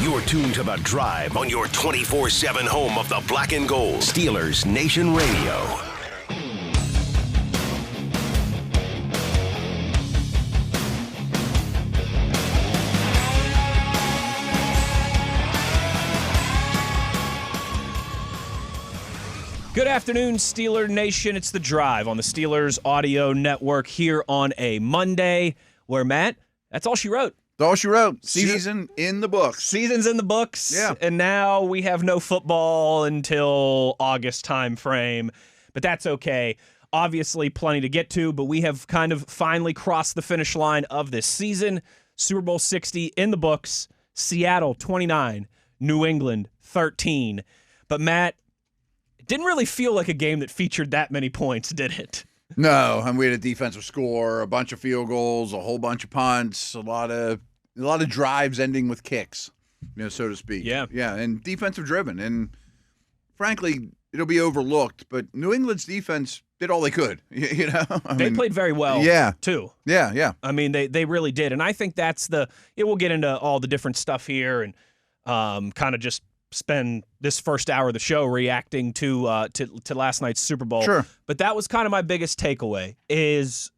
You're tuned to The Drive on your 24/7 home of the black and gold. Steelers Nation Radio. Good afternoon, Steeler Nation. It's The Drive on the Steelers Audio Network here on a Monday where, Matt, that's all she wrote. That's all she wrote. Season in the books. Season's in the books. Yeah. And now we have no football until August time frame, but that's okay. Obviously, plenty to get to, but we have kind of finally crossed the finish line of this season. Super Bowl 60 in the books. Seattle 29, New England 13. But, Matt, it didn't really feel like a game that featured that many points, did it? No, and we had a defensive score, a bunch of field goals, a whole bunch of punts, a lot of drives ending with kicks, so to speak. Yeah, and defensive driven. And frankly, it'll be overlooked, but New England's defense did all they could. They played very well. Too. Yeah. I mean, they really did, and I think that's we'll get into all the different stuff here and kind of just spend this first hour of the show reacting to last night's Super Bowl. Sure. But that was kind of my biggest takeaway is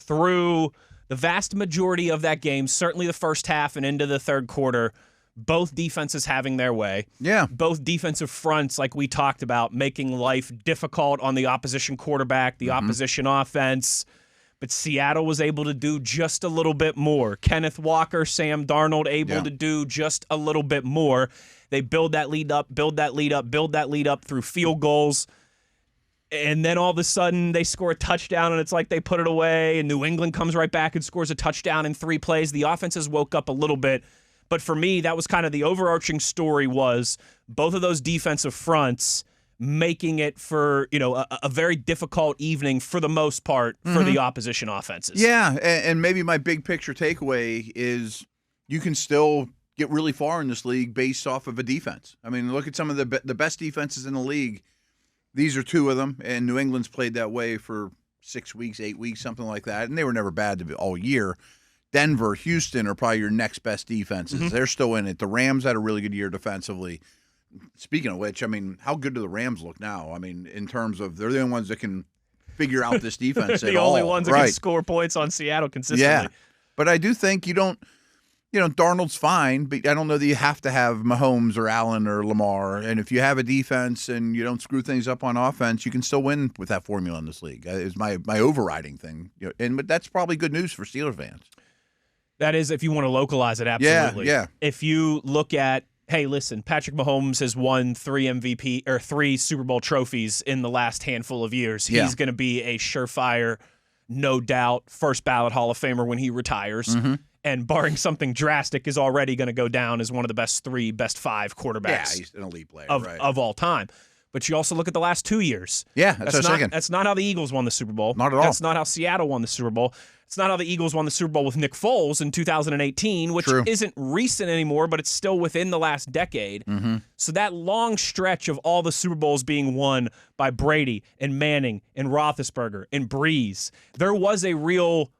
through the vast majority of that game, certainly the first half and into the third quarter, both defenses having their way. Yeah. Both defensive fronts, like we talked about, making life difficult on the opposition quarterback, the opposition offense. But Seattle was able to do just a little bit more. Kenneth Walker, Sam Darnold able to do just a little bit more. They build that lead up through field goals. And then all of a sudden they score a touchdown and it's like they put it away. And New England comes right back and scores a touchdown in 3 plays. The offenses woke up a little bit. But for me, that was kind of the overarching story was both of those defensive fronts making it for, a very difficult evening for the most part for the opposition offenses. Yeah, and maybe my big picture takeaway is you can still get really far in this league based off of a defense. I mean, look at some of the best defenses in the league. These are 2 of them, and New England's played that way for 6 weeks, 8 weeks, something like that, and they were never bad all year. Denver, Houston are probably your next best defenses. They're still in it. The Rams had a really good year defensively. Speaking of which, I mean, how good do the Rams look now? I mean, in terms of they're the only ones that can figure out this defense the only ones that can score points on Seattle consistently. Yeah, but I do think you don't. Darnold's fine, but I don't know that you have to have Mahomes or Allen or Lamar. And if you have a defense and you don't screw things up on offense, you can still win with that formula in this league. Is my overriding thing. But that's probably good news for Steelers fans. That is, if you want to localize it, absolutely. Yeah. If you look at, hey, listen, Patrick Mahomes has won 3 Super Bowl trophies in the last handful of years. He's going to be a surefire, no doubt, first ballot Hall of Famer when he retires. And barring something drastic, is already going to go down as one of the best 3, best 5 quarterbacks. Yeah, he's an elite player of all time. But you also look at the last 2 years. Yeah, that's not how the Eagles won the Super Bowl. Not at all. That's not how Seattle won the Super Bowl. It's not how the Eagles won the Super Bowl with Nick Foles in 2018, which isn't recent anymore, but it's still within the last decade. So that long stretch of all the Super Bowls being won by Brady and Manning and Roethlisberger and Breeze, there was a real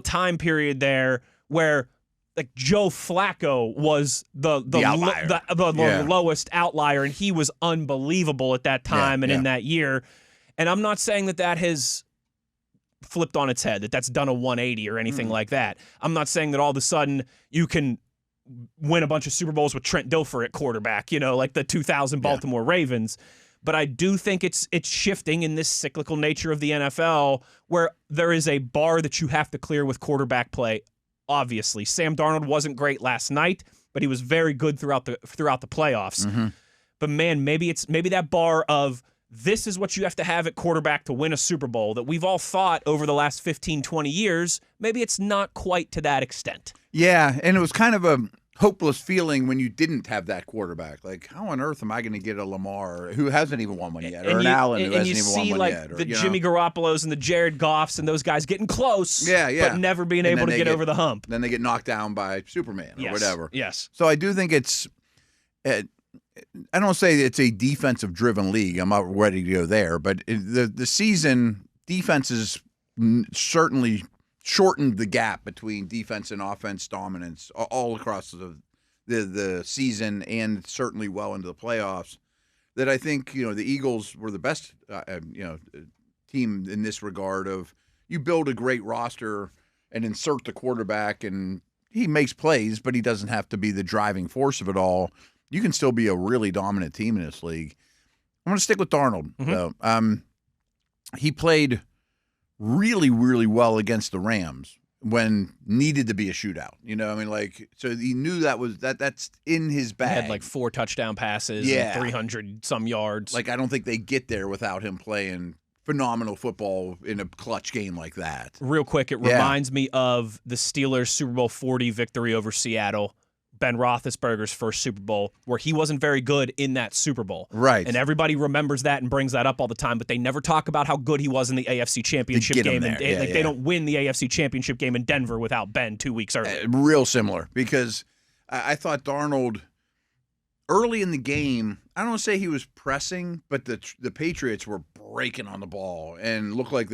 time period there where like Joe Flacco was the lowest outlier, and he was unbelievable at that time and in that year. And I'm not saying that has flipped on its head, that's done a 180 or anything like that. I'm not saying that all of a sudden you can win a bunch of Super Bowls with Trent Dilfer at quarterback, like the 2000 Baltimore Ravens. But I do think it's shifting in this cyclical nature of the NFL where there is a bar that you have to clear with quarterback play. Obviously, Sam Darnold wasn't great last night, but he was very good throughout the playoffs. But man, maybe that bar of this is what you have to have at quarterback to win a Super Bowl that we've all thought over the last 15, 20 years. Maybe it's not quite to that extent. Yeah, and it was kind of a hopeless feeling when you didn't have that quarterback. Like, how on earth am I going to get a Lamar who hasn't even won one yet, or an Allen who hasn't even won one yet? And you see, the Jimmy Garoppolos and the Jared Goffs and those guys getting close, but never being able to get over the hump. Then they get knocked down by Superman or whatever. Yes. So I do think it's I don't say it's a defensive-driven league. I'm not ready to go there, but the season defenses certainly shortened the gap between defense and offense dominance all across the season and certainly well into the playoffs, that I think, the Eagles were the best, team in this regard of you build a great roster and insert the quarterback, and he makes plays, but he doesn't have to be the driving force of it all. You can still be a really dominant team in this league. I'm going to stick with Darnold, though. He played really, really well against the Rams when needed to be a shootout. So he knew that's in his bag. He had like 4 touchdown passes and 300 some yards. I don't think they get there without him playing phenomenal football in a clutch game like that. Real quick, it reminds me of the Steelers' Super Bowl 40 victory over Seattle, Ben Roethlisberger's first Super Bowl, where he wasn't very good in that Super Bowl. Right. And everybody remembers that and brings that up all the time, but they never talk about how good he was in the AFC Championship game. They don't win the AFC Championship game in Denver without Ben 2 weeks earlier. Real similar, because I thought Darnold, early in the game, I don't want to say he was pressing, but the Patriots were breaking on the ball and looked like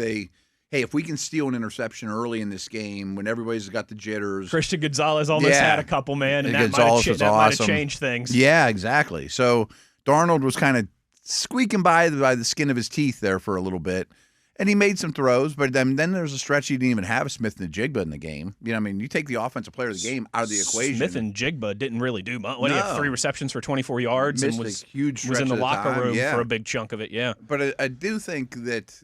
if we can steal an interception early in this game when everybody's got the jitters. Christian Gonzalez almost had a couple, man, and that might have changed things. Yeah, exactly. So Darnold was kind of squeaking by the skin of his teeth there for a little bit, and he made some throws, but then there's a stretch he didn't even have Smith and Jigba in the game. You take the offensive player of the game out of the equation. Smith and Jigba didn't really do much. He had 3 receptions for 24 yards and was huge in the locker room for a big chunk of it, But I do think that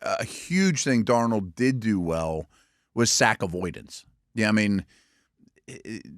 a huge thing Darnold did do well was sack avoidance.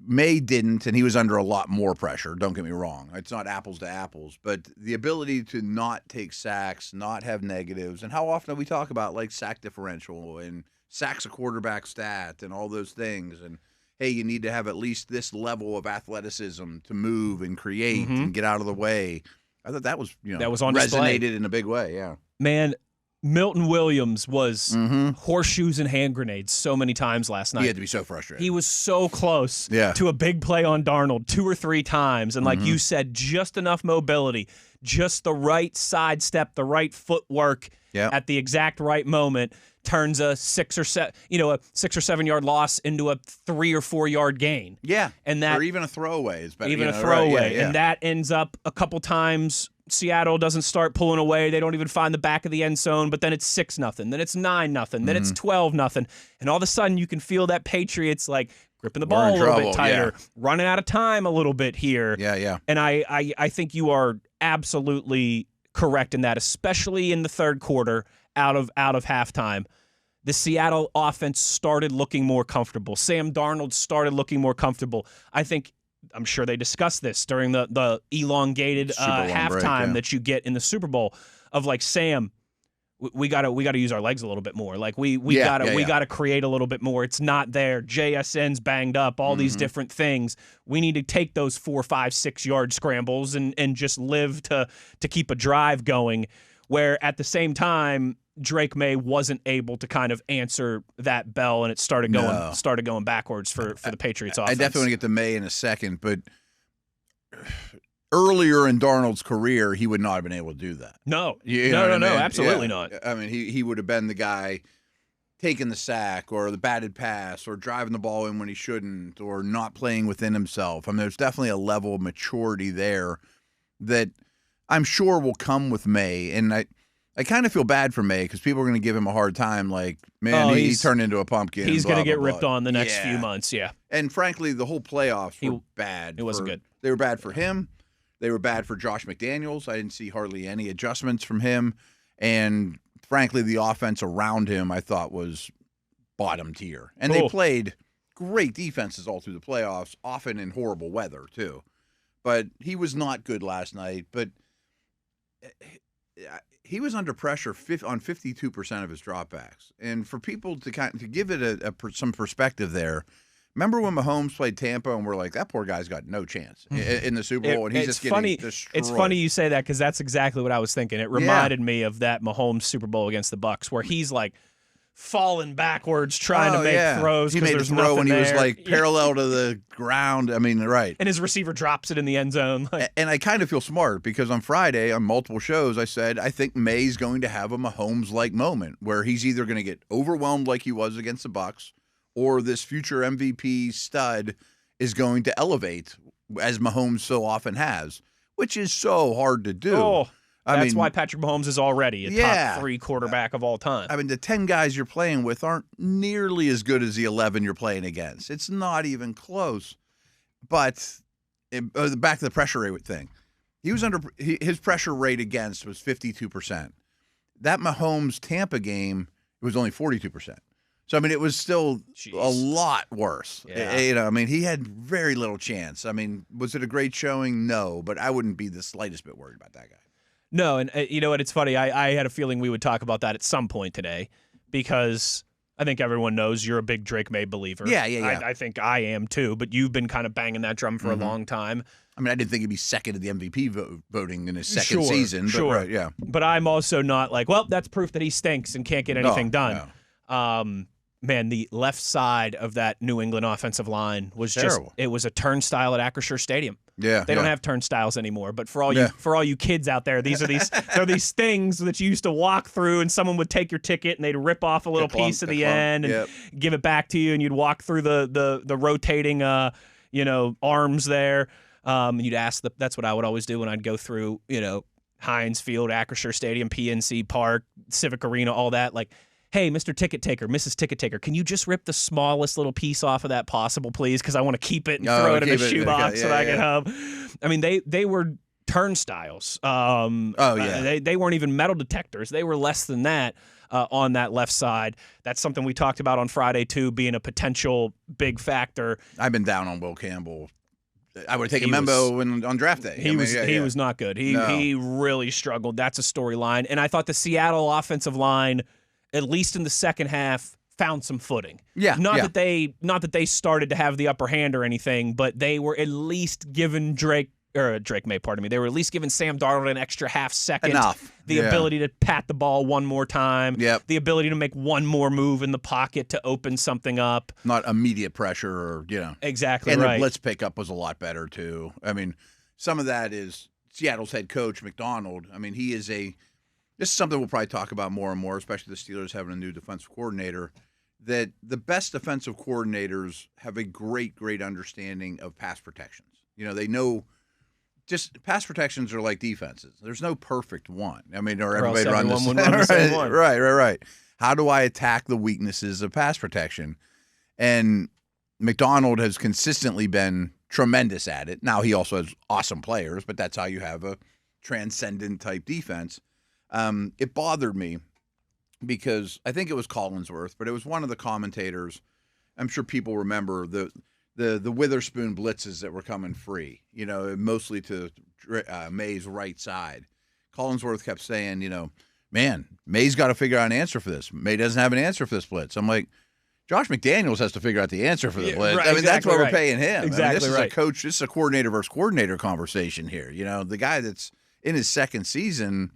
May didn't, and he was under a lot more pressure. Don't get me wrong. It's not apples to apples, but the ability to not take sacks, not have negatives, and how often we talk about sack differential and sacks a quarterback stat and all those things. And, hey, you need to have at least this level of athleticism to move and create and get out of the way. I thought that was, that was on display. Resonated in a big way, yeah. Man, Milton Williams was horseshoes and hand grenades so many times last night. He had to be so frustrated. He was so close to a big play on Darnold 2 or 3 times. And like you said, just enough mobility, just the right sidestep, the right footwork at the exact right moment turns a 6 or 7 yard loss into a 3 or 4 yard gain. Yeah. And that, or even a throwaway is better. Even a throwaway. Right, and that ends up a couple times. Seattle doesn't start pulling away. They don't even find the back of the end zone, but then it's 6-0, then it's 9-0, then it's 12-0. And all of a sudden you can feel that Patriots gripping the ball a little bit tighter, running out of time a little bit here. Yeah. And I think you are absolutely correct in that, especially in the third quarter out of halftime. The Seattle offense started looking more comfortable. Sam Darnold started looking more comfortable. I'm sure they discussed this during the elongated halftime break, that you get in the Super Bowl of Sam, we gotta use our legs a little bit more. We gotta create a little bit more. It's not there. JSN's banged up. All these different things. We need to take those 4, 5, 6 yard scrambles and just live to keep a drive going. Where at the same time, Drake May wasn't able to kind of answer that bell, and it started going backwards for the Patriots offense. I definitely want to get to May in a second, but earlier in Darnold's career, he would not have been able to do that. No, absolutely not. I mean, he would have been the guy taking the sack or the batted pass or driving the ball in when he shouldn't or not playing within himself. I mean, there's definitely a level of maturity there that I'm sure will come with May, and I kind of feel bad for May because people are going to give him a hard time. He turned into a pumpkin. He's going to get ripped on the next few months, And frankly, the whole playoffs were bad. It wasn't good. They were bad for him. They were bad for Josh McDaniels. I didn't see hardly any adjustments from him. And frankly, the offense around him I thought was bottom tier. And they played great defenses all through the playoffs, often in horrible weather too. But he was not good last night. But he was under pressure on 52% of his dropbacks. And for people to give it some perspective there, remember when Mahomes played Tampa and we're like, that poor guy's got no chance in the Super Bowl, and he's just getting destroyed. It's funny you say that because that's exactly what I was thinking. It reminded me of that Mahomes Super Bowl against the Bucs where he's falling backwards trying to make throws. He made a throw when he was parallel to the ground. I mean, right. And his receiver drops it in the end zone. And I kind of feel smart because on Friday on multiple shows I said I think May's going to have a Mahomes-like moment where he's either going to get overwhelmed like he was against the Bucs or this future MVP stud is going to elevate, as Mahomes so often has, which is so hard to do. Oh, that's why Patrick Mahomes is already a top 3 quarterback of all time. I mean, the 10 guys you're playing with aren't nearly as good as the 11 you're playing against. It's not even close. But back to the pressure rate thing. His pressure rate against was 52%. That Mahomes Tampa game, it was only 42%. So, I mean, it was still a lot worse. Yeah. I mean, he had very little chance. I mean, was it a great showing? No, but I wouldn't be the slightest bit worried about that guy. No, and you know what? It's funny. I had a feeling we would talk about that at some point today because I think everyone knows you're a big Drake May believer. Yeah. I think I am too, but you've been kind of banging that drum for a long time. I mean, I didn't think he'd be second to the MVP voting in his second season. But Sure. Right, yeah. But I'm also not like, well, that's proof that he stinks and can't get anything done. No. Man, the left side of that New England offensive line was terrible. It was a turnstile at Acrisure Stadium. Yeah. They don't have turnstiles anymore, but for all you kids out there, they're these things that you used to walk through and someone would take your ticket and they'd rip off a little piece at the end and give it back to you and you'd walk through the rotating arms there. You'd ask that's what I would always do when I'd go through, Heinz Field, Acrisure Stadium, PNC Park, Civic Arena, all that, like, hey, Mr. Ticket Taker, Mrs. Ticket Taker, can you just rip the smallest little piece off of that possible, please? Because I want to keep it and throw it in a shoebox so that I get home. I mean, they were turnstiles. They weren't even metal detectors. They were less than that on that left side. That's something we talked about on Friday, too, being a potential big factor. I've been down on Will Campbell. I would take a Membo on draft day. He was not good. He really struggled. That's a storyline. And I thought the Seattle offensive line, at least in the second half, found some footing. Not that they started to have the upper hand or anything, but they were at least giving Drake May, pardon me. They were at least giving Sam Darnold an extra half second. The ability to pat the ball one more time. The ability to make one more move in the pocket to open something up. Not immediate pressure or, Exactly and right. the blitz pickup was a lot better, too. I mean, some of that is Seattle's head coach, McDonald. I mean, this is something we'll probably talk about more and more, especially the Steelers having a new defensive coordinator, that the best defensive coordinators have a great, great understanding of pass protections. They know just pass protections are like defenses. There's no perfect one. I mean, or everybody run the same one. Right. How do I attack the weaknesses of pass protection? And McDonald has consistently been tremendous at it. Now, he also has awesome players, but that's how you have a transcendent type defense. It bothered me because I think it was Collinsworth, but it was one of the commentators. I'm sure people remember the Witherspoon blitzes that were coming free, mostly to May's right side. Collinsworth kept saying, man, May's got to figure out an answer for this. May doesn't have an answer for this blitz. I'm like, Josh McDaniels has to figure out the answer for the blitz. Right, I mean, that's why we're paying him. Exactly this is a coordinator versus coordinator conversation here. The guy that's in his second season,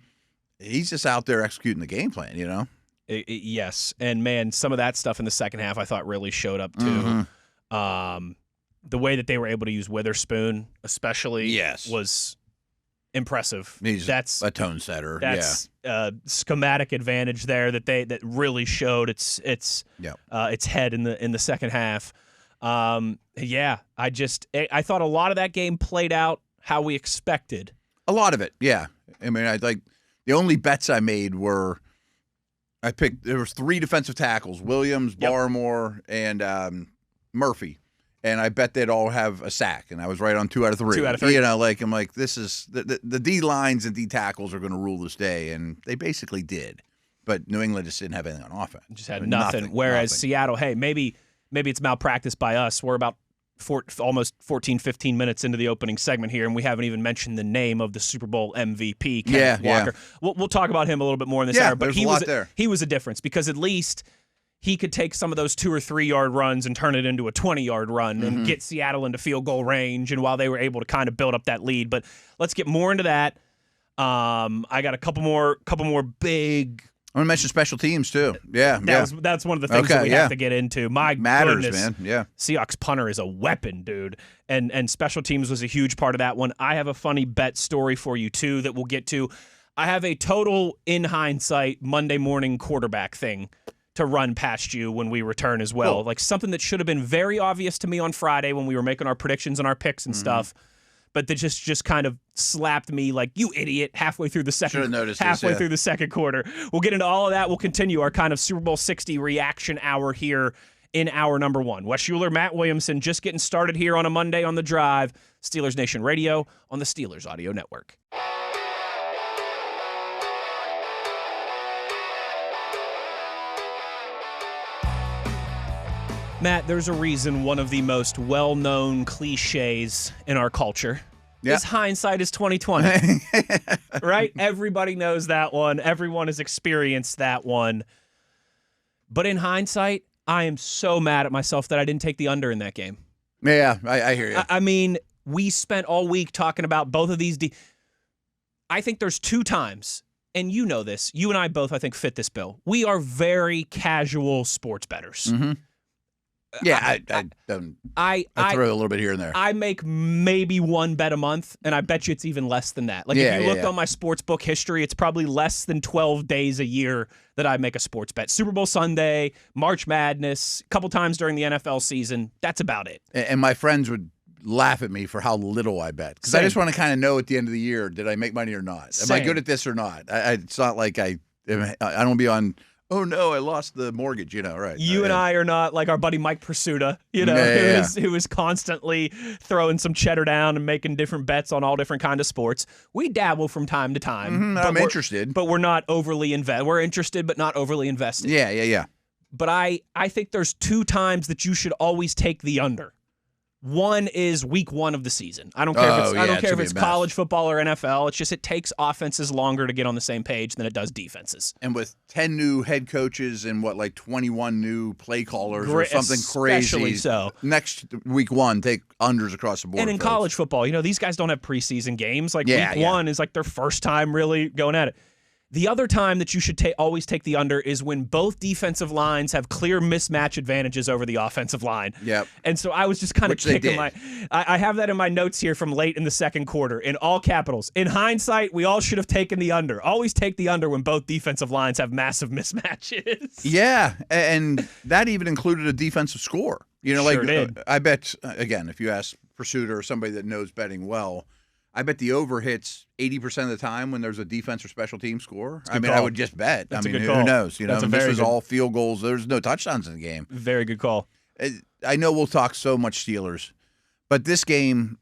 he's just out there executing the game plan, Yes. And, man, some of that stuff in the second half I thought really showed up, too. The way that they were able to use Witherspoon, especially, was impressive. That's a tone setter. That's a schematic advantage there that really showed its head in the second half. I thought a lot of that game played out how we expected. A lot of it, yeah. I mean, the only bets I made were there was 3 defensive tackles: Williams, Barmore, and Murphy. And I bet they'd all have a sack, and I was right on 2 out of 3. 2 out of 3. I'm like, this is the D lines and D tackles are going to rule this day, and they basically did. But New England just didn't have anything on offense. Just had nothing. Whereas Seattle, hey, maybe it's malpractice by us. We're about almost 14, 15 minutes into the opening segment here, and we haven't even mentioned the name of the Super Bowl MVP, Kenneth Walker. We'll talk about him a little bit more in this hour, but he was a difference because at least he could take some of those 2 or 3 yard runs and turn it into a 20-yard run and get Seattle into field goal range, and while they were able to kind of build up that lead. But let's get more into that. I got a couple more big. I want to mention special teams too. That's one of the things that we have to get into. My goodness, man. Yeah. Seahawks punter is a weapon, dude. And special teams was a huge part of that one. I have a funny bet story for you too that we'll get to. I have a total in hindsight Monday morning quarterback thing to run past you when we return as well. Cool. Like something that should have been very obvious to me on Friday when we were making our predictions and our picks and stuff, but that just kind of slapped me like, you idiot, halfway through the second through the second quarter. We'll get into all of that. We'll continue our kind of Super Bowl 60 reaction hour here in hour number 1. Wes Uhler, Matt Williamson, just getting started here on a Monday on the Drive. Steelers Nation Radio on the Steelers Audio Network. Matt, there's a reason one of the most well-known cliches in our culture is hindsight is 2020. Right? Everybody knows that one. Everyone has experienced that one. But in hindsight, I am so mad at myself that I didn't take the under in that game. Yeah, I hear you. I mean, we spent all week talking about both of these. I think there's 2 times, and you know this. You and I both, I think, fit this bill. We are very casual sports bettors. Mm-hmm. Yeah, I throw a little bit here and there. I make maybe 1 bet a month, and I bet you it's even less than that. Like if you looked on my sports book history, it's probably less than 12 days a year that I make a sports bet. Super Bowl Sunday, March Madness, a couple times during the NFL season. That's about it. And my friends would laugh at me for how little I bet. Because I just want to kind of know at the end of the year, did I make money or not? Am I good at this or not? It's not like I don't be on... Oh no, I lost the mortgage, right. You and I are not like our buddy Mike Pursuta, who is constantly throwing some cheddar down and making different bets on all different kinds of sports. We dabble from time to time. I'm interested. But we're not overly invested. We're interested but not overly invested. Yeah. But I think there's 2 times that you should always take the under. One is week 1 of the season. I don't care if it's college football or NFL. It's just it takes offenses longer to get on the same page than it does defenses. And with 10 new head coaches and 21 new play callers or something crazy. Especially so. Next week 1, take unders across the board. And in college football, these guys don't have preseason games. Like week 1 is like their first time really going at it. The other time that you should always take the under is when both defensive lines have clear mismatch advantages over the offensive line. Yep. And so I was just kind of kicking I have that in my notes here from late in the second quarter in all capitals. In hindsight, we all should have taken the under. Always take the under when both defensive lines have massive mismatches. Yeah, and that even included a defensive score. Sure did. I bet, again, if you ask Pursuit or somebody that knows betting well, I bet the over hits 80% of the time when there's a defense or special team score. I would just bet. That's who call. knows? This was all field goals. There's no touchdowns in the game. Very good call. I know we'll talk so much Steelers, but this game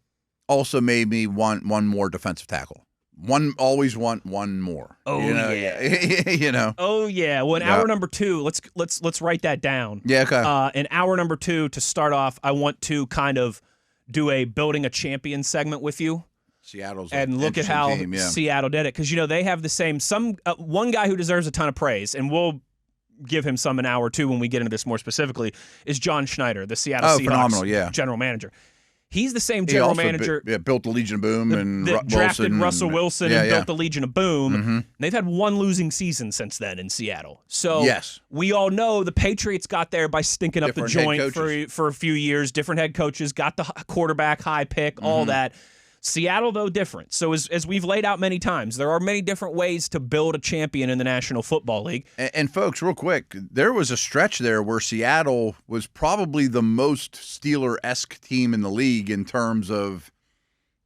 also made me want one more defensive tackle. Always want one more. Oh yeah. Oh yeah. Well, in hour number 2, let's write that down. Yeah. Okay. In hour number 2, to start off, I want to kind of do a building a champion segment with you. Seattle's and look at how team, Seattle did it, because they have the same one guy who deserves a ton of praise, and we'll give him some in hour 2 when we get into this more specifically, is John Schneider, the Seattle Seahawks general manager. He's the same general manager. Built the Legion of Boom and drafted Russell Wilson and built the Legion of Boom. Mm-hmm. They've had 1 losing season since then in Seattle. So we all know the Patriots got there by stinking up the joint for a few years. Different head coaches, got the quarterback high pick, all that. Seattle, though, different. So as we've laid out many times, there are many different ways to build a champion in the National Football League. And folks, real quick, there was a stretch there where Seattle was probably the most Steeler-esque team in the league in terms of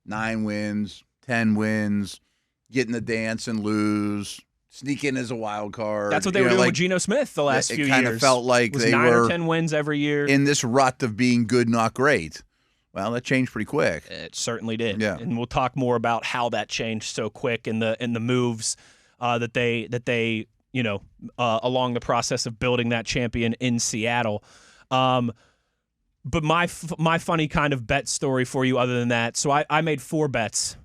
9 wins, 10 wins, get in the dance and lose, sneak in as a wild card. That's what they were doing with Geno Smith the last few years. It kind of felt like they 9 were or 10 wins every year in this rut of being good, not great. Well, that changed pretty quick. It certainly did. Yeah. And we'll talk more about how that changed so quick in the moves that they along the process of building that champion in Seattle. But my funny kind of bet story for you other than that. So I made 4 bets.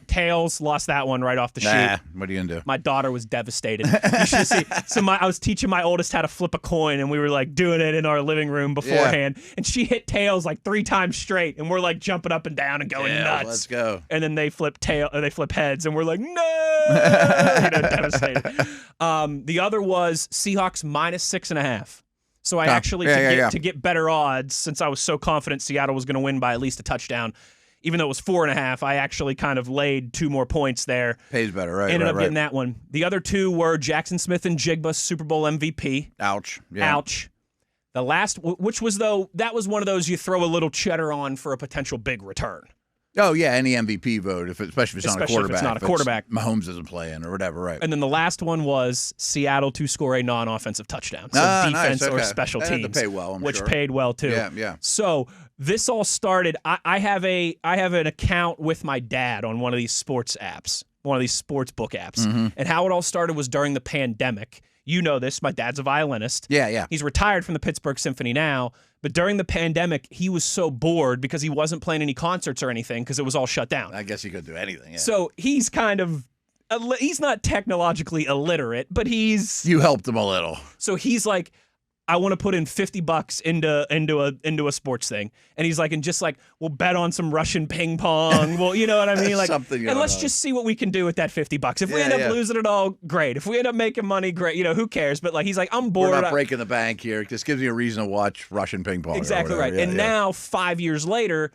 Tails, lost that one right off the sheet. What are you gonna do? My daughter was devastated. You should see. So I was teaching my oldest how to flip a coin, and we were like doing it in our living room beforehand. And she hit tails like 3 times straight, and we're like jumping up and down and going nuts. Let's go. And then they flip heads, and we're like, no, devastated. The other was Seahawks -6.5. So I actually to get better odds, since I was so confident Seattle was going to win by at least a touchdown. even though it was 4.5, I actually kind of laid 2 more points there. Pays better, right? Ended up getting that one. The other 2 were Jackson Smith and Jigba, Super Bowl MVP. Ouch. Yeah. Ouch. The last, which was, though, that was one of those you throw a little cheddar on for a potential big return. Oh, yeah, any MVP vote, especially if it's not a quarterback. If it's not a quarterback. Mahomes isn't playing or whatever, right. And then the last one was Seattle to score a non-offensive touchdown. So defense nice. Okay. or special teams. Had to pay well, which paid well, too. Yeah. So this all started, I have an account with my dad on one of these sports apps, one of these sports book apps. Mm-hmm. And how it all started was during the pandemic. You know this. My dad's a violinist. Yeah. He's retired from the Pittsburgh Symphony now. But during the pandemic, he was so bored because he wasn't playing any concerts or anything because it was all shut down. I guess he could do anything. Yeah. So he's kind of, he's not technologically illiterate, but You helped him a little. So he's like, I want to put in $50 into a sports thing, and he's like, and just like, we'll bet on some Russian ping pong. Well, you know what I mean, like, something. And let's just see what we can do with that $50. If we end up losing it all, great. If we end up making money, great. You know, who cares? But like, he's like, I'm bored. We're not breaking the bank here. This gives you a reason to watch Russian ping pong. Exactly right. Yeah, and now 5 years later,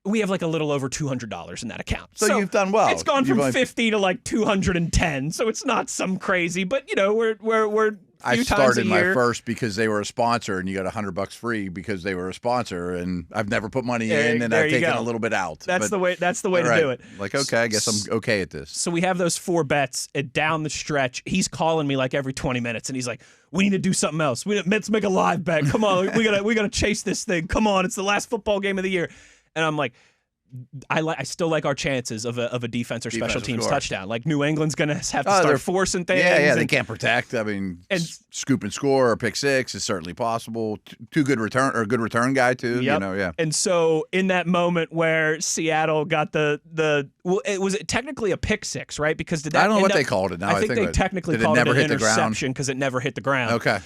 we have like a little over $200 in that account. So you've done well. It's gone from 50 to like 210. So it's not some crazy, but you know, we're. I started my first because they were a sponsor, and you got $100 free because they were a sponsor, and I've never put money in, and I've taken a little bit out. That's the way to do it. Like, okay, I guess I'm okay at this. So we have those 4 bets, and down the stretch, he's calling me like every 20 minutes, and he's like, "We need to do something else. Let's make a live bet. Come on, we gotta chase this thing. Come on, it's the last football game of the year." And I'm like, I still like our chances of a defense or special teams touchdown. Like New England's going to have to start forcing things. Yeah, they can't protect. I mean, scoop and score or pick six is certainly possible. Good return guy too. Yep. You know, yeah. And so in that moment where Seattle got was it technically a pick six, right? Because I don't know what they called it now. I think they technically called it an interception because it never hit the ground. Okay.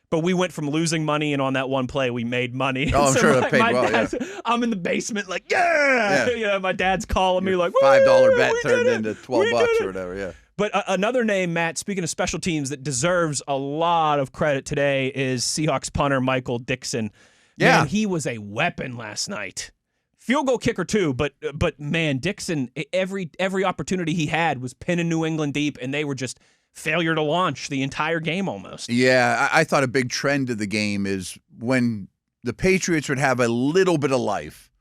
But we went from losing money, and on that one play, we made money. Oh, I'm sure that paid well, yeah. I'm in the basement like, yeah! You know, my dad's calling me like, $5 bet turned into $12 or whatever, yeah. But another name, Matt, speaking of special teams, that deserves a lot of credit today is Seahawks punter Michael Dixon. Yeah. Man, he was a weapon last night. Field goal kicker too, but man, Dixon, every opportunity he had was pinning New England deep, and they were just failure to launch the entire game almost. Yeah, I thought a big trend of the game is when the Patriots would have a little bit of life,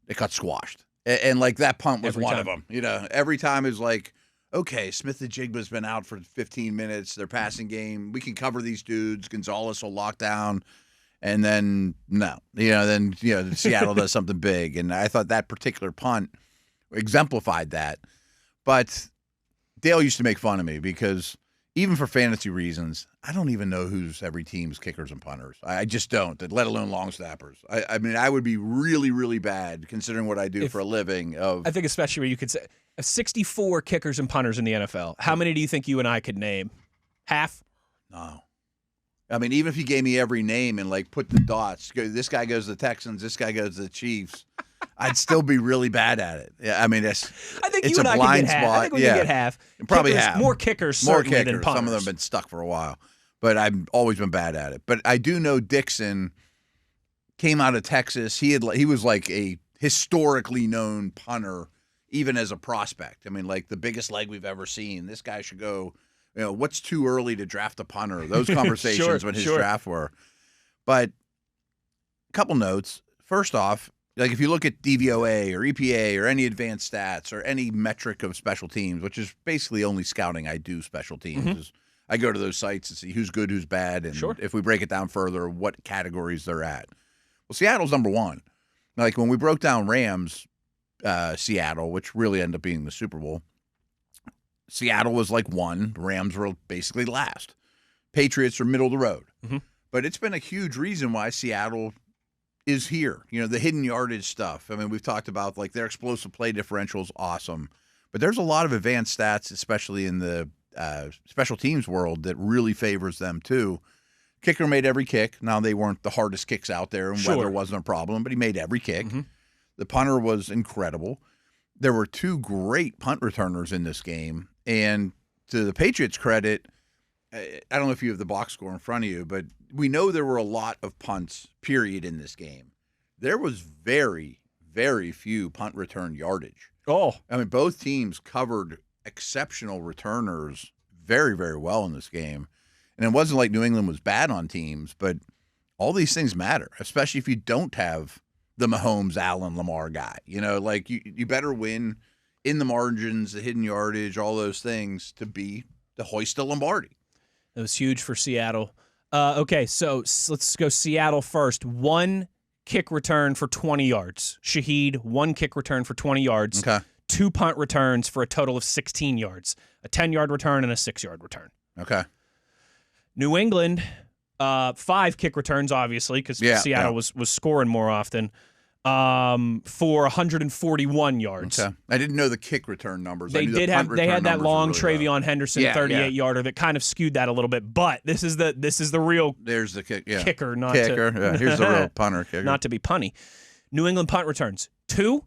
they got squashed. And like that punt was one of them. You know, every time it was like, okay, Smith-Njigba's been out for 15 minutes. Their passing game, we can cover these dudes. Gonzalez will lock down. And then, Seattle does something big. And I thought that particular punt exemplified that. But Dale used to make fun of me because even for fantasy reasons, I don't even know who's every team's kickers and punters. I just don't, let alone long snappers. I mean, I would be really, really bad considering what I do for a living. I think especially where you could say 64 kickers and punters in the NFL. How many do you think you and I could name? Half? No. I mean, even if you gave me every name and like put the dots, this guy goes to the Texans, this guy goes to the Chiefs, I'd still be really bad at it. Yeah, I mean, I think it's a blind spot. I think we can get half. Probably kickers, half. More kickers certainly than punters. Some of them have been stuck for a while, but I've always been bad at it. But I do know Dixon came out of Texas. He was like a historically known punter, even as a prospect. I mean, like the biggest leg we've ever seen. This guy should go. You know, what's too early to draft a punter? Those conversations when his draft were. But a couple notes. First off, like if you look at DVOA or EPA or any advanced stats or any metric of special teams, which is basically only scouting I do special teams, I go to those sites and see who's good, who's bad, and if we break it down further, what categories they're at. Well, Seattle's number one. Like when we broke down Rams, Seattle, which really ended up being the Super Bowl, Seattle was like one. Rams were basically last. Patriots are middle of the road. Mm-hmm. But it's been a huge reason why Seattle is here. You know, the hidden yardage stuff. I mean, we've talked about like their explosive play differential is awesome. But there's a lot of advanced stats, especially in the special teams world, that really favors them too. Kicker made every kick. Now, they weren't the hardest kicks out there, and weather wasn't a problem, but he made every kick. Mm-hmm. The punter was incredible. There were two great punt returners in this game. And to the Patriots' credit, I don't know if you have the box score in front of you, but we know there were a lot of punts, period, in this game. There was very, very few punt return yardage. Oh. I mean, both teams covered exceptional returners very, very well in this game. And it wasn't like New England was bad on teams, but all these things matter, especially if you don't have the Mahomes, Allen, Lamar guy. You know, like you better win in the margins, the hidden yardage, all those things to hoist a Lombardi. It was huge for Seattle. Okay, so let's go Seattle first. 1 kick return for 20 yards. Shaheed, 1 kick return for 20 yards. Okay. 2 punt returns for a total of 16 yards. A 10-yard return and a 6-yard return. Okay. New England, 5 kick returns, obviously, because Seattle was scoring more often, for 141 yards. Okay. I didn't know the kick return numbers. They had that long Travion Henderson 38-yarder that kind of skewed that a little bit. But this is the real There's the kicker, not kicker. Here's the real punter kicker. Not to be punny. New England punt returns 2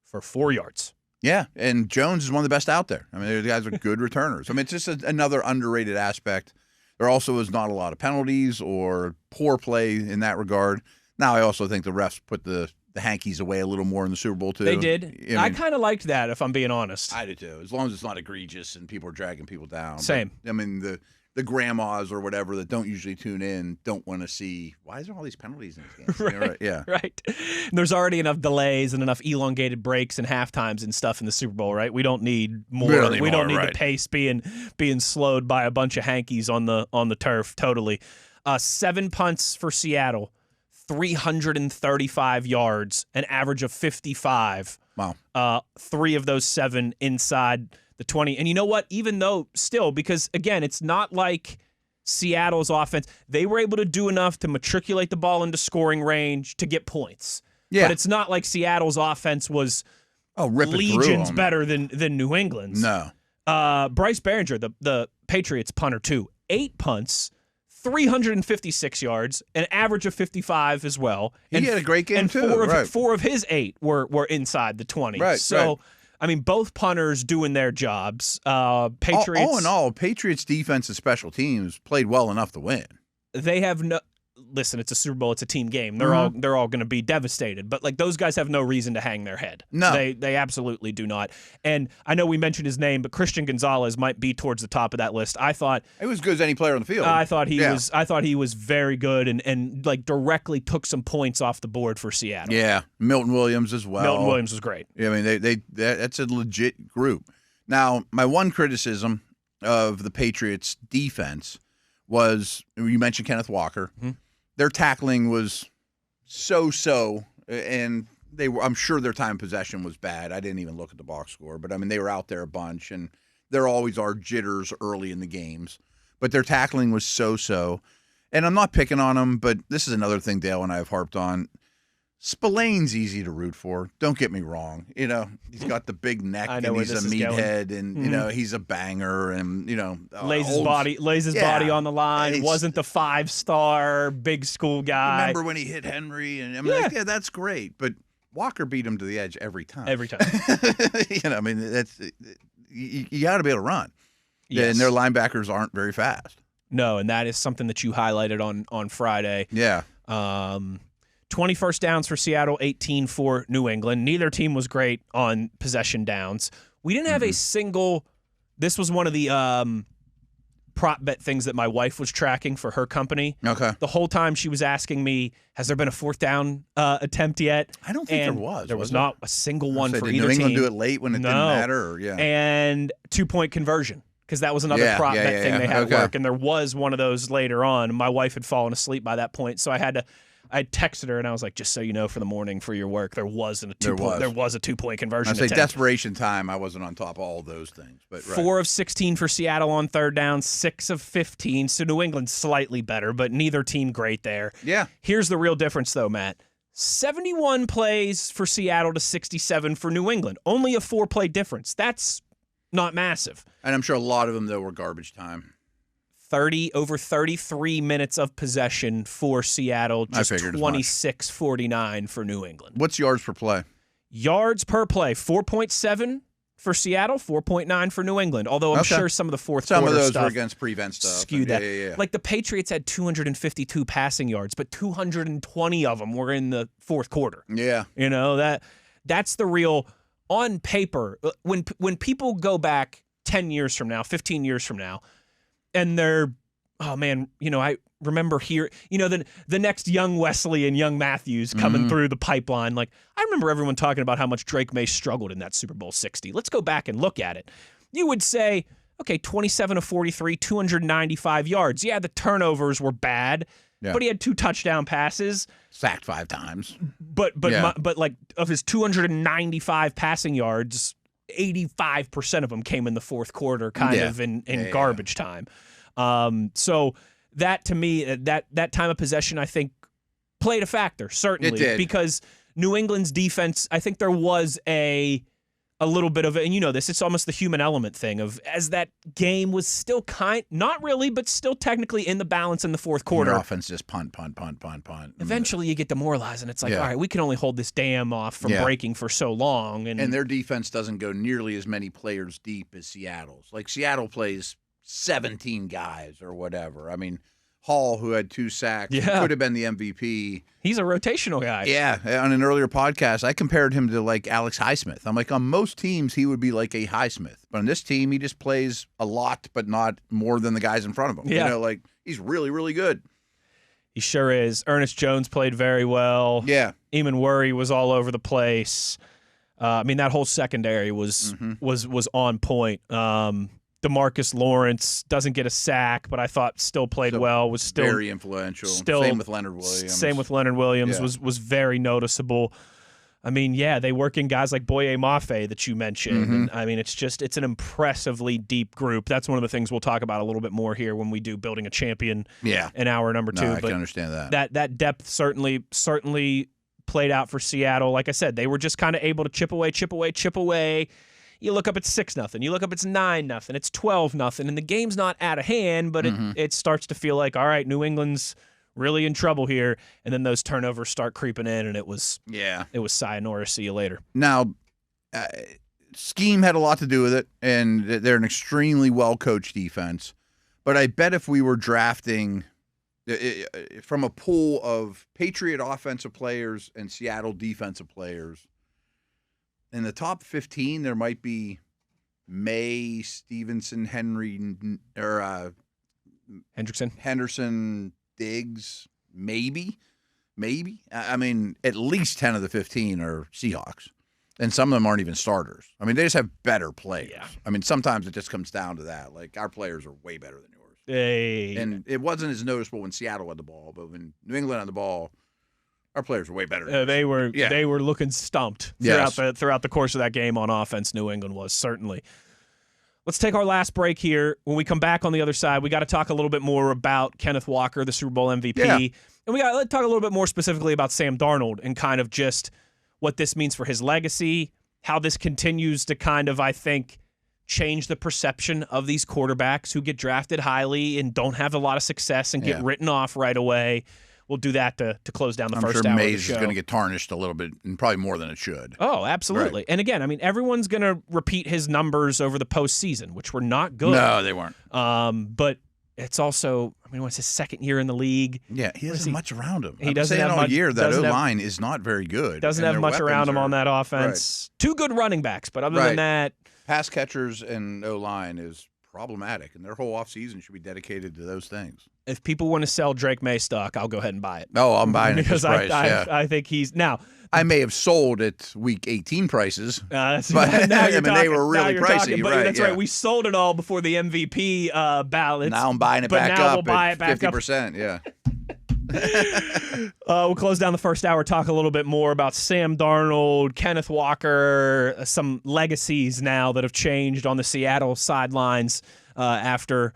for 4 yards. Yeah, and Jones is one of the best out there. I mean, these guys are good returners. I mean, it's just another underrated aspect. There also was not a lot of penalties or poor play in that regard. Now, I also think the refs put the hankies away a little more in the Super Bowl, too. They did. I kind of liked that, if I'm being honest. I did, too, as long as it's not egregious and people are dragging people down. Same. But, I mean, the grandmas or whatever that don't usually tune in don't want to see, why is there all these penalties in this game? Right, yeah. Right. And there's already enough delays and enough elongated breaks and halftimes and stuff in the Super Bowl, right? We don't need more. We don't need the pace being slowed by a bunch of hankies on the turf. Totally. 7 punts for Seattle, 335 yards, an average of 55. Wow. 3 of those 7 inside the 20. And you know what? Even though still, because again, it's not like Seattle's offense, they were able to do enough to matriculate the ball into scoring range to get points. Yeah. But it's not like Seattle's offense was legions better than New England's. No. Bryce Behringer, the Patriots punter too, 8 punts, 356 yards, an average of 55 as well. He had a great game and too. Four of his 8 were inside the 20. Right. So. Right. I mean, both punters doing their jobs. Patriots. All in all, Patriots defense and special teams played well enough to win. They have no. Listen, it's a Super Bowl. It's a team game. They're all going to be devastated. But like those guys have no reason to hang their head. No, they absolutely do not. And I know we mentioned his name, but Christian Gonzalez might be towards the top of that list. I thought he was good as any player on the field. I thought he was very good and like directly took some points off the board for Seattle. Yeah, Milton Williams as well. Milton Williams was great. Yeah, I mean that's a legit group. Now, my one criticism of the Patriots defense was you mentioned Kenneth Walker. Mm-hmm. Their tackling was so-so, and I'm sure their time possession was bad. I didn't even look at the box score, but I mean they were out there a bunch, and there always are jitters early in the games. But their tackling was so-so, and I'm not picking on them, but this is another thing Dale and I have harped on. Spillane's easy to root for. Don't get me wrong. You know, he's got the big neck and he's a meathead and, you know, he's a banger and, you know. Lays his body on the line. Wasn't the 5-star big school guy. Remember when he hit Henry? And I'm like, yeah, that's great. But Walker beat him to the edge every time. Every time. You know, I mean, that's you got to be able to run. Yes. And their linebackers aren't very fast. No, and that is something that you highlighted on Friday. Yeah. 20 first downs for Seattle, 18 for New England. Neither team was great on possession downs. We didn't have a single – this was one of the prop bet things that my wife was tracking for her company. Okay. The whole time she was asking me, has there been a 4th down attempt yet? I don't think there was. There was not a single one for either team. Did New England team. do it late when it didn't matter? Or, And 2-point conversion. Because that was another prop bet thing they had work, and there was one of those later on. My wife had fallen asleep by that point, so I texted her and I was like, just so you know, for the morning for your work, there was a 2-point conversion. I say desperation time. I wasn't on top of all those things, but 4 of 16 for Seattle on 3rd down, 6 of 15. So New England slightly better, but neither team great there. Yeah. Here's the real difference, though, Matt. 71 plays for Seattle to 67 for New England. Only a 4-play difference. That's not massive. And I'm sure a lot of them though were garbage time. Over 33 minutes of possession for Seattle, just 26-49 for New England. What's yards per play? Yards per play, 4.7 for Seattle, 4.9 for New England. Although I'm sure some of the fourth quarter of those stuff were against prevent stuff. Skewed that. Yeah. Like the Patriots had 252 passing yards, but 220 of them were in the fourth quarter. Yeah. You know, that's the real on paper. When people go back 10 years from now, 15 years from now, and they're, oh man, you know, I remember here, you know, the next young Wesley and young Matthews coming through the pipeline. Like, I remember everyone talking about how much Drake May struggled in that Super Bowl 60. Let's go back and look at it. You would say, okay, 27 of 43, 295 yards. Yeah, the turnovers were bad, but he had 2 touchdown passes. Sacked 5 times. But like of his 295 passing yards, 85% of them came in the fourth quarter, kind of in garbage time. So that to me, that time of possession, I think, played a factor, certainly. It did. Because New England's defense, I think there was a little bit of it, and you know this, it's almost the human element thing of as that game was still not really, but still technically in the balance in the fourth quarter. Your offense just punt. Eventually you get demoralized, and it's like, all right, we can only hold this dam off from breaking for so long. And their defense doesn't go nearly as many players deep as Seattle's. Like Seattle plays 17 guys or whatever. I mean, Hall, who had 2 sacks, could have been the MVP. He's a rotational guy. Yeah. On an earlier podcast, I compared him to like Alex Highsmith. I'm like, on most teams, he would be like a Highsmith. But on this team, he just plays a lot, but not more than the guys in front of him. Yeah. You know, like he's really, really good. He sure is. Ernest Jones played very well. Yeah. Eamon Worry was all over the place. I mean, that whole secondary was on point. DeMarcus Lawrence doesn't get a sack, but I thought still played well. Was still very influential. Same with Leonard Williams. Was very noticeable. I mean, they work in guys like Boye Mafe that you mentioned. And, I mean, it's an impressively deep group. That's one of the things we'll talk about a little bit more here when we do Building a Champion in hour number 2. I can understand that. That depth certainly played out for Seattle. Like I said, they were just kind of able to chip away. You look up, it's 6-0. You look up, it's 9-0. It's 12-0. And the game's not out of hand, but it starts to feel like, all right, New England's really in trouble here. And then those turnovers start creeping in, and it was sayonara, see you later. Now, scheme had a lot to do with it, and they're an extremely well-coached defense. But I bet if we were drafting from a pool of Patriot offensive players and Seattle defensive players, in the top 15, there might be May, Stevenson, Henderson, Diggs, maybe. I mean, at least 10 of the 15 are Seahawks, and some of them aren't even starters. I mean, they just have better players. Yeah. I mean, sometimes it just comes down to that. Like, our players are way better than yours. Hey. And it wasn't as noticeable when Seattle had the ball, but when New England had the ball, our players were way better. They were looking stumped throughout the course of that game on offense. New England was certainly. Let's take our last break here. When we come back on the other side, we got to talk a little bit more about Kenneth Walker, the Super Bowl MVP, and we got to talk a little bit more specifically about Sam Darnold and kind of just what this means for his legacy, how this continues to kind of, I think, change the perception of these quarterbacks who get drafted highly and don't have a lot of success and get written off right away. We'll do that to close down the first hour of the show. I'm sure Mays is going to get tarnished a little bit, and probably more than it should. Oh, absolutely. Right. And again, I mean, everyone's going to repeat his numbers over the postseason, which were not good. No, they weren't. But it's also, I mean, what's his second year in the league? Yeah, he doesn't much around him. He doesn't have all much, year that O-line is not very good. Doesn't have much around him on that offense. Right. 2 good running backs, but other than that, pass catchers and O-line is problematic, and their whole offseason should be dedicated to those things. If people want to sell Drake May stock, I'll go ahead and buy it. Oh, I'm buying it because I think he's now. I may have sold at week 18 prices, but now they were really pricey. That's right. We sold it all before the MVP ballots. Now I'm buying it back up at 50%. Yeah. We'll close down the first hour, talk a little bit more about Sam Darnold, Kenneth Walker, some legacies now that have changed on the Seattle sidelines after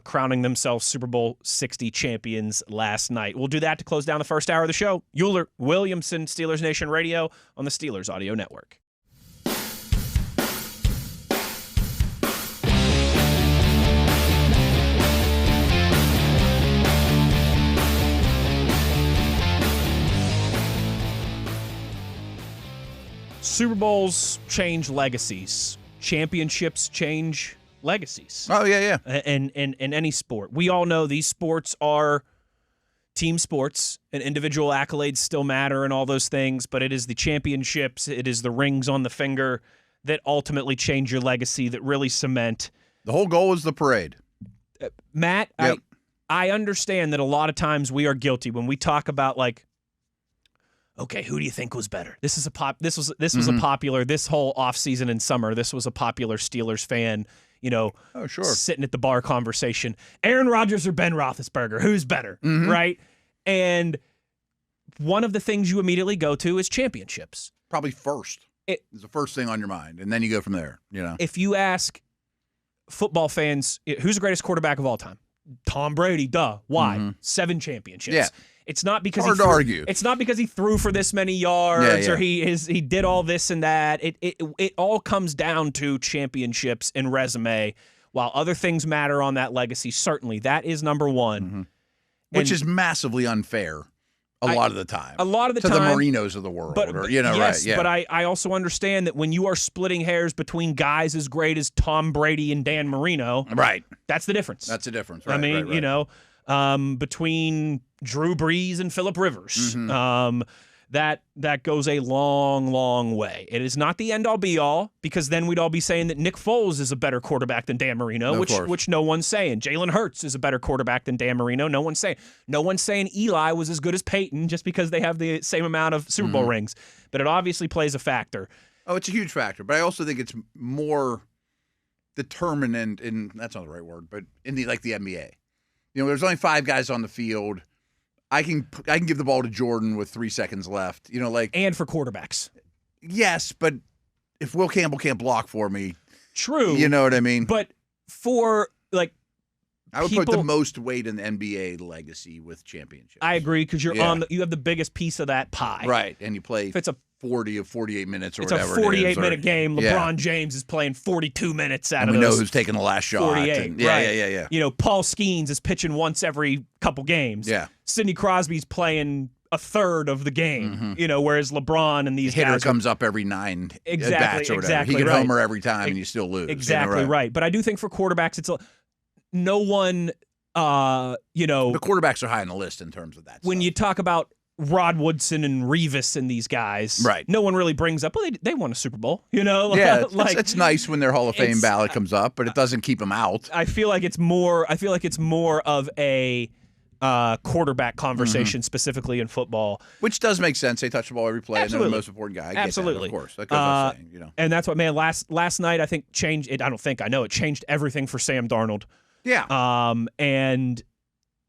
crowning themselves Super Bowl 60 champions last night. We'll do that to close down the first hour of the show. Uhler, Williamson, Steelers Nation Radio on the Steelers Audio Network. Super Bowls change legacies, championships change legacies. Oh, yeah. In any sport. We all know these sports are team sports and individual accolades still matter and all those things, but it is the championships, it is the rings on the finger that ultimately change your legacy, that really cement. The whole goal is the parade. Matt, yep. I understand that a lot of times we are guilty when we talk about, like, okay, who do you think was better? This was a popular, this whole offseason and summer, this was a popular Steelers fan, sitting at the bar conversation. Aaron Rodgers or Ben Roethlisberger, who's better, right? And one of the things you immediately go to is championships. Probably first. It's the first thing on your mind, and then you go from there, If you ask football fans, who's the greatest quarterback of all time? Tom Brady, duh. Why? 7 championships. Yeah. It's not because hard to argue. It's not because he threw for this many yards or he did all this and that. It all comes down to championships and resume. While other things matter on that legacy, certainly that is number one. Which is massively unfair a lot of the time. A lot of the to time. To the Marinos of the world. Yes, right. Yeah. But I also understand that when you are splitting hairs between guys as great as Tom Brady and Dan Marino, right, that's the difference. That's the difference. Right, I mean, between Drew Brees and Phillip Rivers, that goes a long, long way. It is not the end-all, be-all, because then we'd all be saying that Nick Foles is a better quarterback than Dan Marino, which no one's saying. Jalen Hurts is a better quarterback than Dan Marino. No one's saying Eli was as good as Peyton just because they have the same amount of Super Bowl rings. But it obviously plays a factor. Oh, it's a huge factor. But I also think it's more determinant in, that's not the right word, but in the NBA. There's only 5 guys on the field. I can give the ball to Jordan with 3 seconds left. And for quarterbacks. Yes, but if Will Campbell can't block for me, true. You know what I mean? But for I would put the most weight in the NBA legacy with championships. I agree, because you have the biggest piece of that pie. Right, and you play if it's a 40 of 48 minutes or it's whatever. It's a 48-minute game. LeBron James is playing 42 minutes out of those. We know who's taking the last shot. 48. Yeah. Paul Skeens is pitching once every couple games. Yeah. Sidney Crosby's playing a third of the game. Whereas LeBron and these hitter guys comes up every 9 bats or whatever. He can homer every time and you still lose. Exactly right. But I do think for quarterbacks, it's no one. The quarterbacks are high on the list in terms of that. When you talk about Rod Woodson and Revis and these guys, right? No one really brings up. Well, they won a Super Bowl, Yeah, it's nice when their Hall of Fame ballot comes up, but it doesn't keep them out. I feel like it's more of a quarterback conversation specifically in football, which does make sense. They touch the ball every play, Absolutely. and they're the most important guy. Absolutely, of course. That goes without saying, And that's what, man. Last night I think changed it. I know it changed everything for Sam Darnold. Yeah. And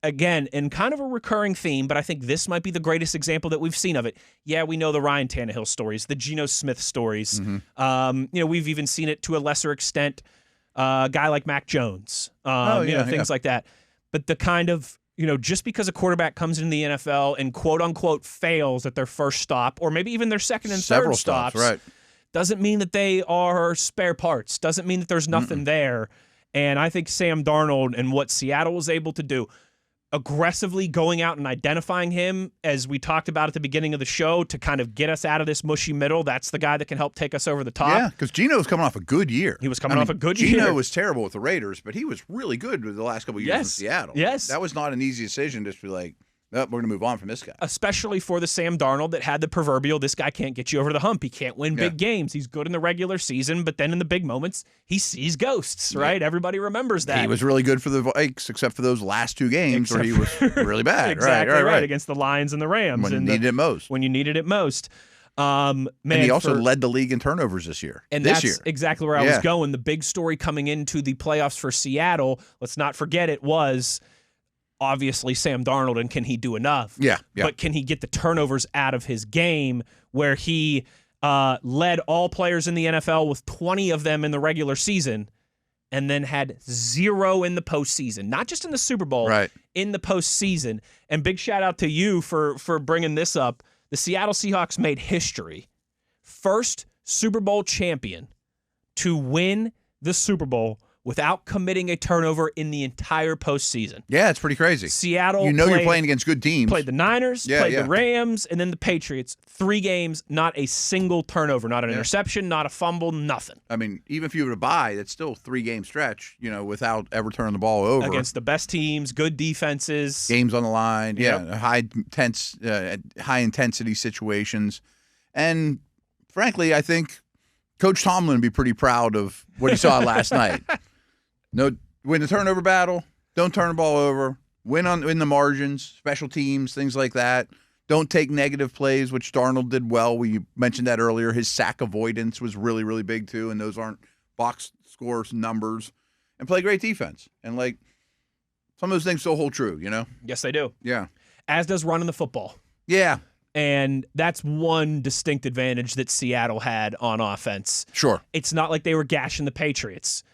again, in kind of a recurring theme, but I think this might be the greatest example that we've seen of it. Yeah, we know the Ryan Tannehill stories, the Geno Smith stories. We've even seen it to a lesser extent, a guy like Mac Jones, things like that. But the kind of, just because a quarterback comes into the NFL and quote unquote fails at their first stop, or maybe even their second and third stops, right, doesn't mean that they are spare parts. Doesn't mean that there's nothing there. And I think Sam Darnold and what Seattle was able to do, aggressively going out and identifying him, as we talked about at the beginning of the show, to kind of get us out of this mushy middle. That's the guy that can help take us over the top. Yeah, because Geno was coming off a good year. He was coming off a good year. Geno was terrible with the Raiders, but he was really good with the last couple of years in Seattle. Yes. That was not an easy decision just to be like, we're going to move on from this guy. Especially for the Sam Darnold that had the proverbial, this guy can't get you over the hump. He can't win big games. He's good in the regular season, but then in the big moments, he sees ghosts, right? Everybody remembers that. He was really good for the Vikes, except for those last 2 games where he was really bad. Exactly right. Against the Lions and the Rams. When you needed it most. When you needed it most. Man, and he also led the league in turnovers this year. And that's exactly where I was going. The big story coming into the playoffs for Seattle, let's not forget it was obviously Sam Darnold, and can he do enough? Yeah. But can he get the turnovers out of his game, where he led all players in the NFL with 20 of them in the regular season and then had 0 in the postseason, not just in the Super Bowl, in the postseason. And big shout out to you for bringing this up. The Seattle Seahawks made history. First Super Bowl champion to win the Super Bowl without committing a turnover in the entire postseason. Yeah, it's pretty crazy. Seattle, you're playing against good teams. Played the Niners, played the Rams, and then the Patriots. 3 games, not a single turnover, not an interception, not a fumble, nothing. I mean, even if you were to bye, that's still a 3-game stretch, without ever turning the ball over. Against the best teams, good defenses. Games on the line, high intensity situations. And frankly, I think Coach Tomlin would be pretty proud of what he saw last night. No, win the turnover battle. Don't turn the ball over. Win in the margins, special teams, things like that. Don't take negative plays, which Darnold did well. We mentioned that earlier. His sack avoidance was really, really big too, and those aren't box scores numbers. And play great defense. And some of those things still hold true, Yes, they do. Yeah. As does running the football. Yeah. And that's one distinct advantage that Seattle had on offense. Sure. It's not like they were gashing the Patriots.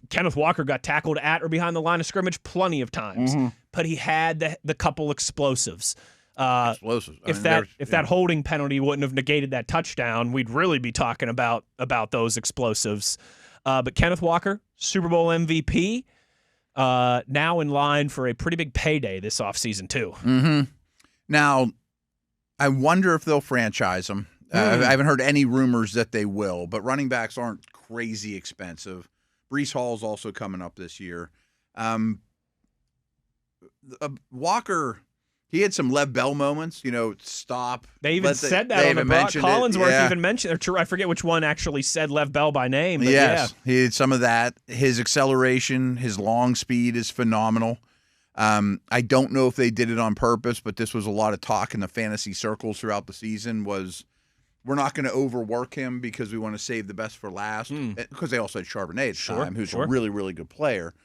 Kenneth Walker got tackled at or behind the line of scrimmage plenty of times, but he had the couple explosives. Explosives. If that holding penalty wouldn't have negated that touchdown, we'd really be talking about those explosives. But Kenneth Walker, Super Bowl MVP, now in line for a pretty big payday this offseason too. Mm-hmm. Now, I wonder if they'll franchise him. I haven't heard any rumors that they will, but running backs aren't crazy expensive. Breece Hall's also coming up this year. Walker, he had some Lev Bell moments, stop. They even said that on the Brock Collinsworth even mentioned it. I forget which one actually said Lev Bell by name. But yes, he had some of that. His acceleration, his long speed is phenomenal. I don't know if they did it on purpose, but this was a lot of talk in the fantasy circles throughout the season was we're not going to overwork him because we want to save the best for last. Because they also had Charbonnet at the time, who's a really, really good player.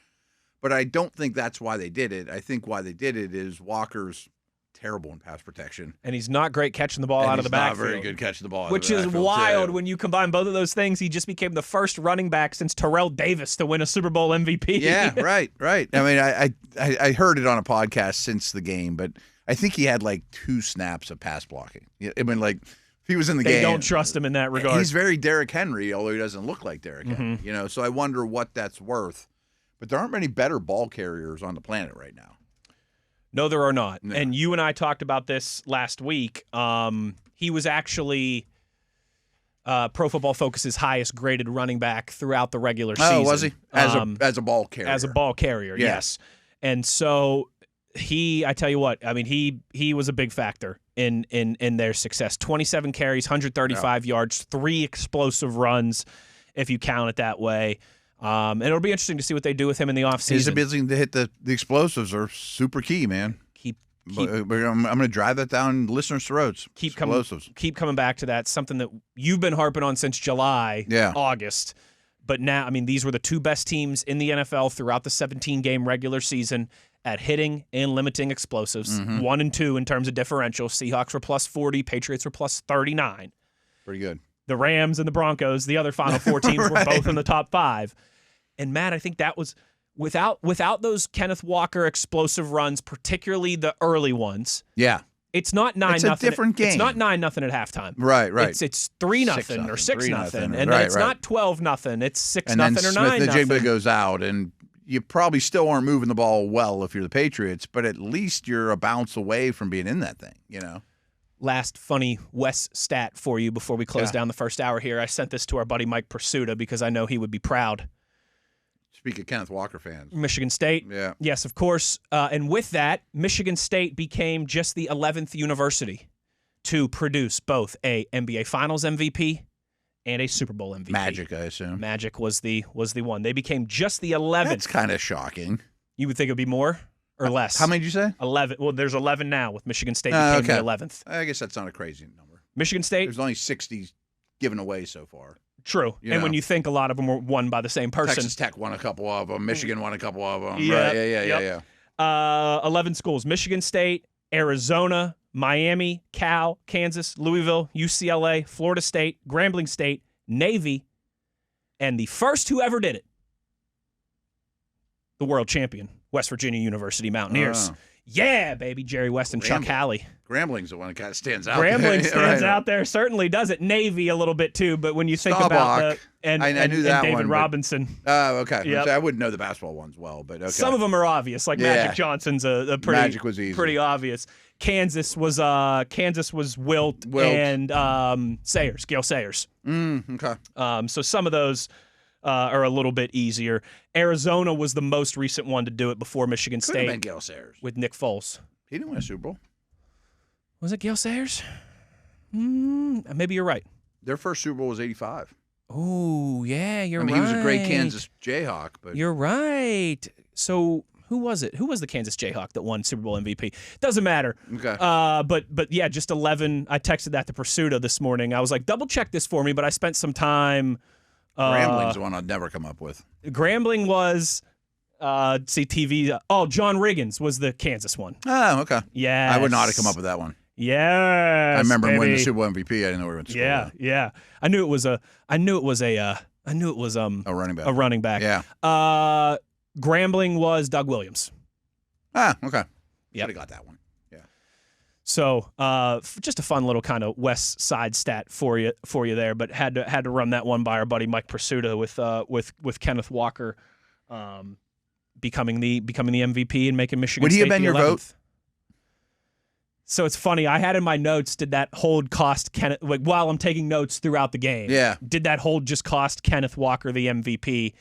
But I don't think that's why they did it. I think why they did it is Walker's terrible in pass protection. And he's not great catching the ball out of the backfield. He's not very good catching the ball out of the Which backfield. is wild when you combine both of those things. He just became the first running back since Terrell Davis to win a Super Bowl MVP. Yeah, right. I mean, I heard it on a podcast since the game, but I think he had 2 snaps of pass blocking. I mean, if he was in the game. They don't trust him in that regard. He's very Derrick Henry, although he doesn't look like Derrick Henry. So I wonder what that's worth. But there aren't many better ball carriers on the planet right now. No, there are not. No. And you and I talked about this last week. He was actually Pro Football Focus's highest graded running back throughout the regular season. Oh, was he? As a ball carrier. As a ball carrier, yes. And so I tell you what, I mean, he was a big factor in their success. 27 carries, 135 yards, 3 explosive runs, if you count it that way. And it'll be interesting to see what they do with him in the offseason. His ability to hit the explosives are super key, man. I'm going to drive that down listeners' throats. Keep coming back to that. Something that you've been harping on since July, August. But now, I mean, these were the 2 best teams in the NFL throughout the 17-game regular season at hitting and limiting explosives. 1 and 2 in terms of differential. Seahawks were plus 40. Patriots were plus 39. Pretty good. The Rams and the Broncos, the other Final Four teams, were both in the top 5. And, Matt, I think that was without those Kenneth Walker explosive runs, particularly the early ones. Yeah. It's not 9-0. It's a different game. It's not 9-0 at halftime. Right. It's 3-0 or 6-0. And then it's not 12-0. It's 6-0 or 9-0. And then Smith-Njigba goes out, and you probably still aren't moving the ball well if you're the Patriots, but at least you're a bounce away from being in that thing, Last funny Wes stat for you before we close down the first hour here. I sent this to our buddy Mike Pursuta because I know he would be proud. Speak of Kenneth Walker fans. Michigan State. Yeah. Yes, of course. And with that, Michigan State became just the 11th university to produce both a NBA Finals MVP and a Super Bowl MVP. Magic, I assume. Magic was the one. They became just the 11th. That's kind of shocking. You would think it would be more or less? How many did you say? 11. Well, there's 11 now with Michigan State became the 11th. I guess that's not a crazy number. Michigan State. There's only 60 given away so far. True. And when you think a lot of them were won by the same person. Texas Tech won a couple of them. Michigan won a couple of them. Yeah, right. Yeah. 11 schools. Michigan State, Arizona, Miami, Cal, Kansas, Louisville, UCLA, Florida State, Grambling State, Navy, and the first who ever did it, the world champion, West Virginia University Mountaineers. Yeah, baby, Jerry West and Chuck Halley. Grambling's the one that kind of stands out. Grambling stands out there. Certainly does it. Navy a little bit too, but when you think about I knew that David one, Robinson. Oh, okay. Yep. So I wouldn't know the basketball ones well, but okay. Some of them are obvious, like Magic Johnson's a pretty Magic was easy. Pretty obvious. Kansas was Wilt and Sayers, Gale Sayers. Okay. So some of those are a little bit easier. Arizona was the most recent one to do it before Michigan Could have been State Gale Sayers with Nick Foles. He didn't win a Super Bowl. Was it Gale Sayers? Maybe you're right. Their first Super Bowl was '85. Oh, yeah, you're right. He was a great Kansas Jayhawk. But you're right. So who was it? Who was the Kansas Jayhawk that won Super Bowl MVP? Doesn't matter. Okay. But yeah, just 11. I texted that to Pursuta this morning. I was like, double check this for me, but I spent some time. Grambling's the one I'd never come up with. Grambling was TV. John Riggins was the Kansas one. Oh, okay. Yeah. I would not have come up with that one. Yeah. I remember him winning the Super Bowl MVP. I didn't know where he went to school. Yeah. I knew it was a running back. A running back. Yeah. Grambling was Doug Williams. Ah, okay. Yep. Should have got that one. Yeah. So, just a fun little kind of West Side stat for you there, but had to run that one by our buddy Mike Pursuta with Kenneth Walker, becoming the MVP and making Michigan Would he State have been the your 11th. vote? So it's funny. I had in my notes, did that hold cost Kenneth, like while I'm taking notes throughout the game? Yeah. Did that hold just cost Kenneth Walker the MVP?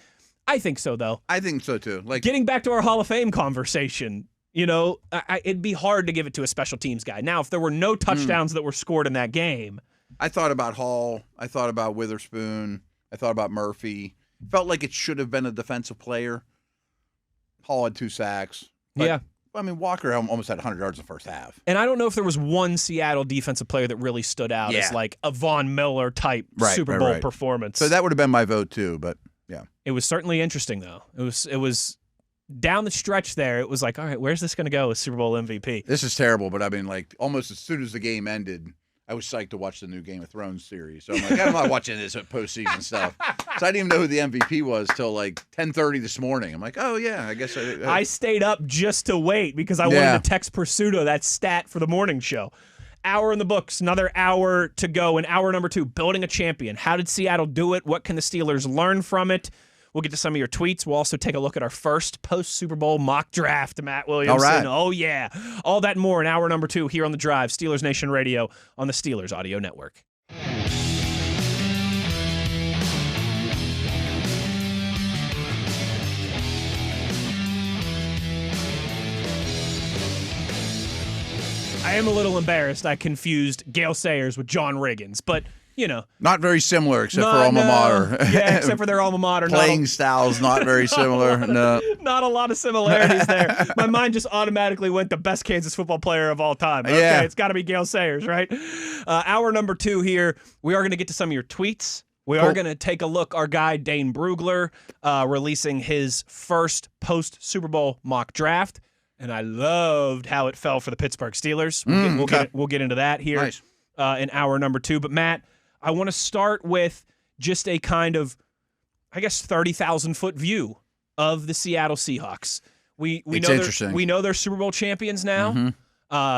I think so, though. I think so too. Like getting back to our Hall of Fame conversation, it'd be hard to give it to a special teams guy. Now, if there were no touchdowns that were scored in that game, I thought about Hall. I thought about Witherspoon. I thought about Murphy. Felt like it should have been a defensive player. Hall had 2 sacks. But, I mean, Walker almost had 100 yards in the first half. And I don't know if there was one Seattle defensive player that really stood out as like a Von Miller type Super Bowl performance. So that would have been my vote too, but yeah. It was certainly interesting though. It was down the stretch there. It was like, all right, where's this going to go with Super Bowl MVP? This is terrible, but I mean, like almost as soon as the game ended, I was psyched to watch the new Game of Thrones series. So I'm like, I'm not watching this postseason stuff. So I didn't even know who the MVP was till like 10:30 this morning. I'm like, oh yeah, I guess I stayed up just to wait because I wanted to text Pursuto that stat for the morning show. Hour in the books, another hour to go. And hour number 2, building a champion. How did Seattle do it? What can the Steelers learn from it? We'll get to some of your tweets. We'll also take a look at our first post-Super Bowl mock draft, Matt Williamson. All right. Oh, yeah. All that and more in hour number 2 here on The Drive, Steelers Nation Radio on the Steelers Audio Network. I am a little embarrassed I confused Gale Sayers with John Riggins, but, not very similar except for alma mater. Yeah, except for their alma mater. Playing styles not very similar. No. Not a lot of similarities there. My mind just automatically went the best Kansas football player of all time. Okay, yeah. It's got to be Gale Sayers, right? Hour number 2 here. We are going to get to some of your tweets. We are going to take a look. Our guy, Dane Brugler, releasing his first post-Super Bowl mock draft. And I loved how it fell for the Pittsburgh Steelers. We'll get into that here in hour number 2. But, Matt, I want to start with just a kind of, 30,000-foot view of the Seattle Seahawks. We know they're Super Bowl champions now.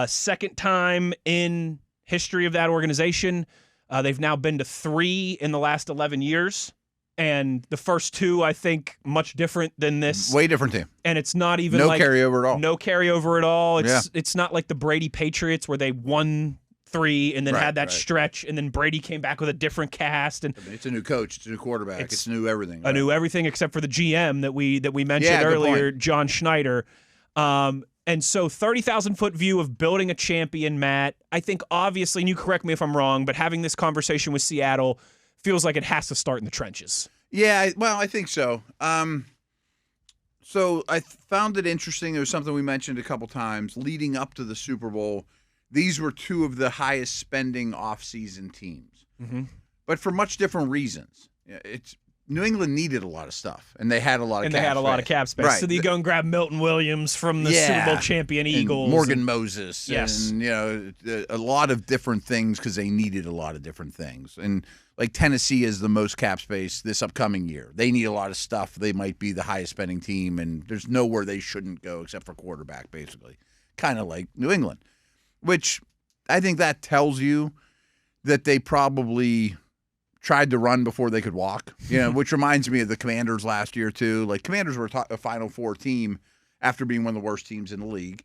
Second time in history of that organization. They've now been to 3 in the last 11 years. And the first 2, I think, much different than this. Way different team. And it's not even no carryover at all. No carryover at all. It's not like the Brady Patriots where they won 3 and then had that stretch, and then Brady came back with a different cast. And it's a new coach, it's a new quarterback, it's new everything. A new everything except for the GM that we mentioned earlier, John Schneider. And so 30,000-foot view of building a champion, Matt. I think obviously, and you correct me if I'm wrong, but having this conversation with Seattle feels like it has to start in the trenches. Yeah, well, I think so. So I found it interesting. There was something we mentioned a couple times leading up to the Super Bowl. These were 2 of the highest spending offseason teams, but for much different reasons. New England needed a lot of stuff, and they had a lot of cap space. Right. So you go and grab Milton Williams from the Super Bowl champion Eagles. Morgan Moses. Yes. And, a lot of different things because they needed a lot of different things. And, like, Tennessee is the most cap space this upcoming year. They need a lot of stuff. They might be the highest spending team, and there's nowhere they shouldn't go except for quarterback, basically. kind of like New England, which I think that tells you that they probably tried to run before they could walk, which reminds me of the Commanders last year too. Like Commanders were a Final Four team after being one of the worst teams in the league.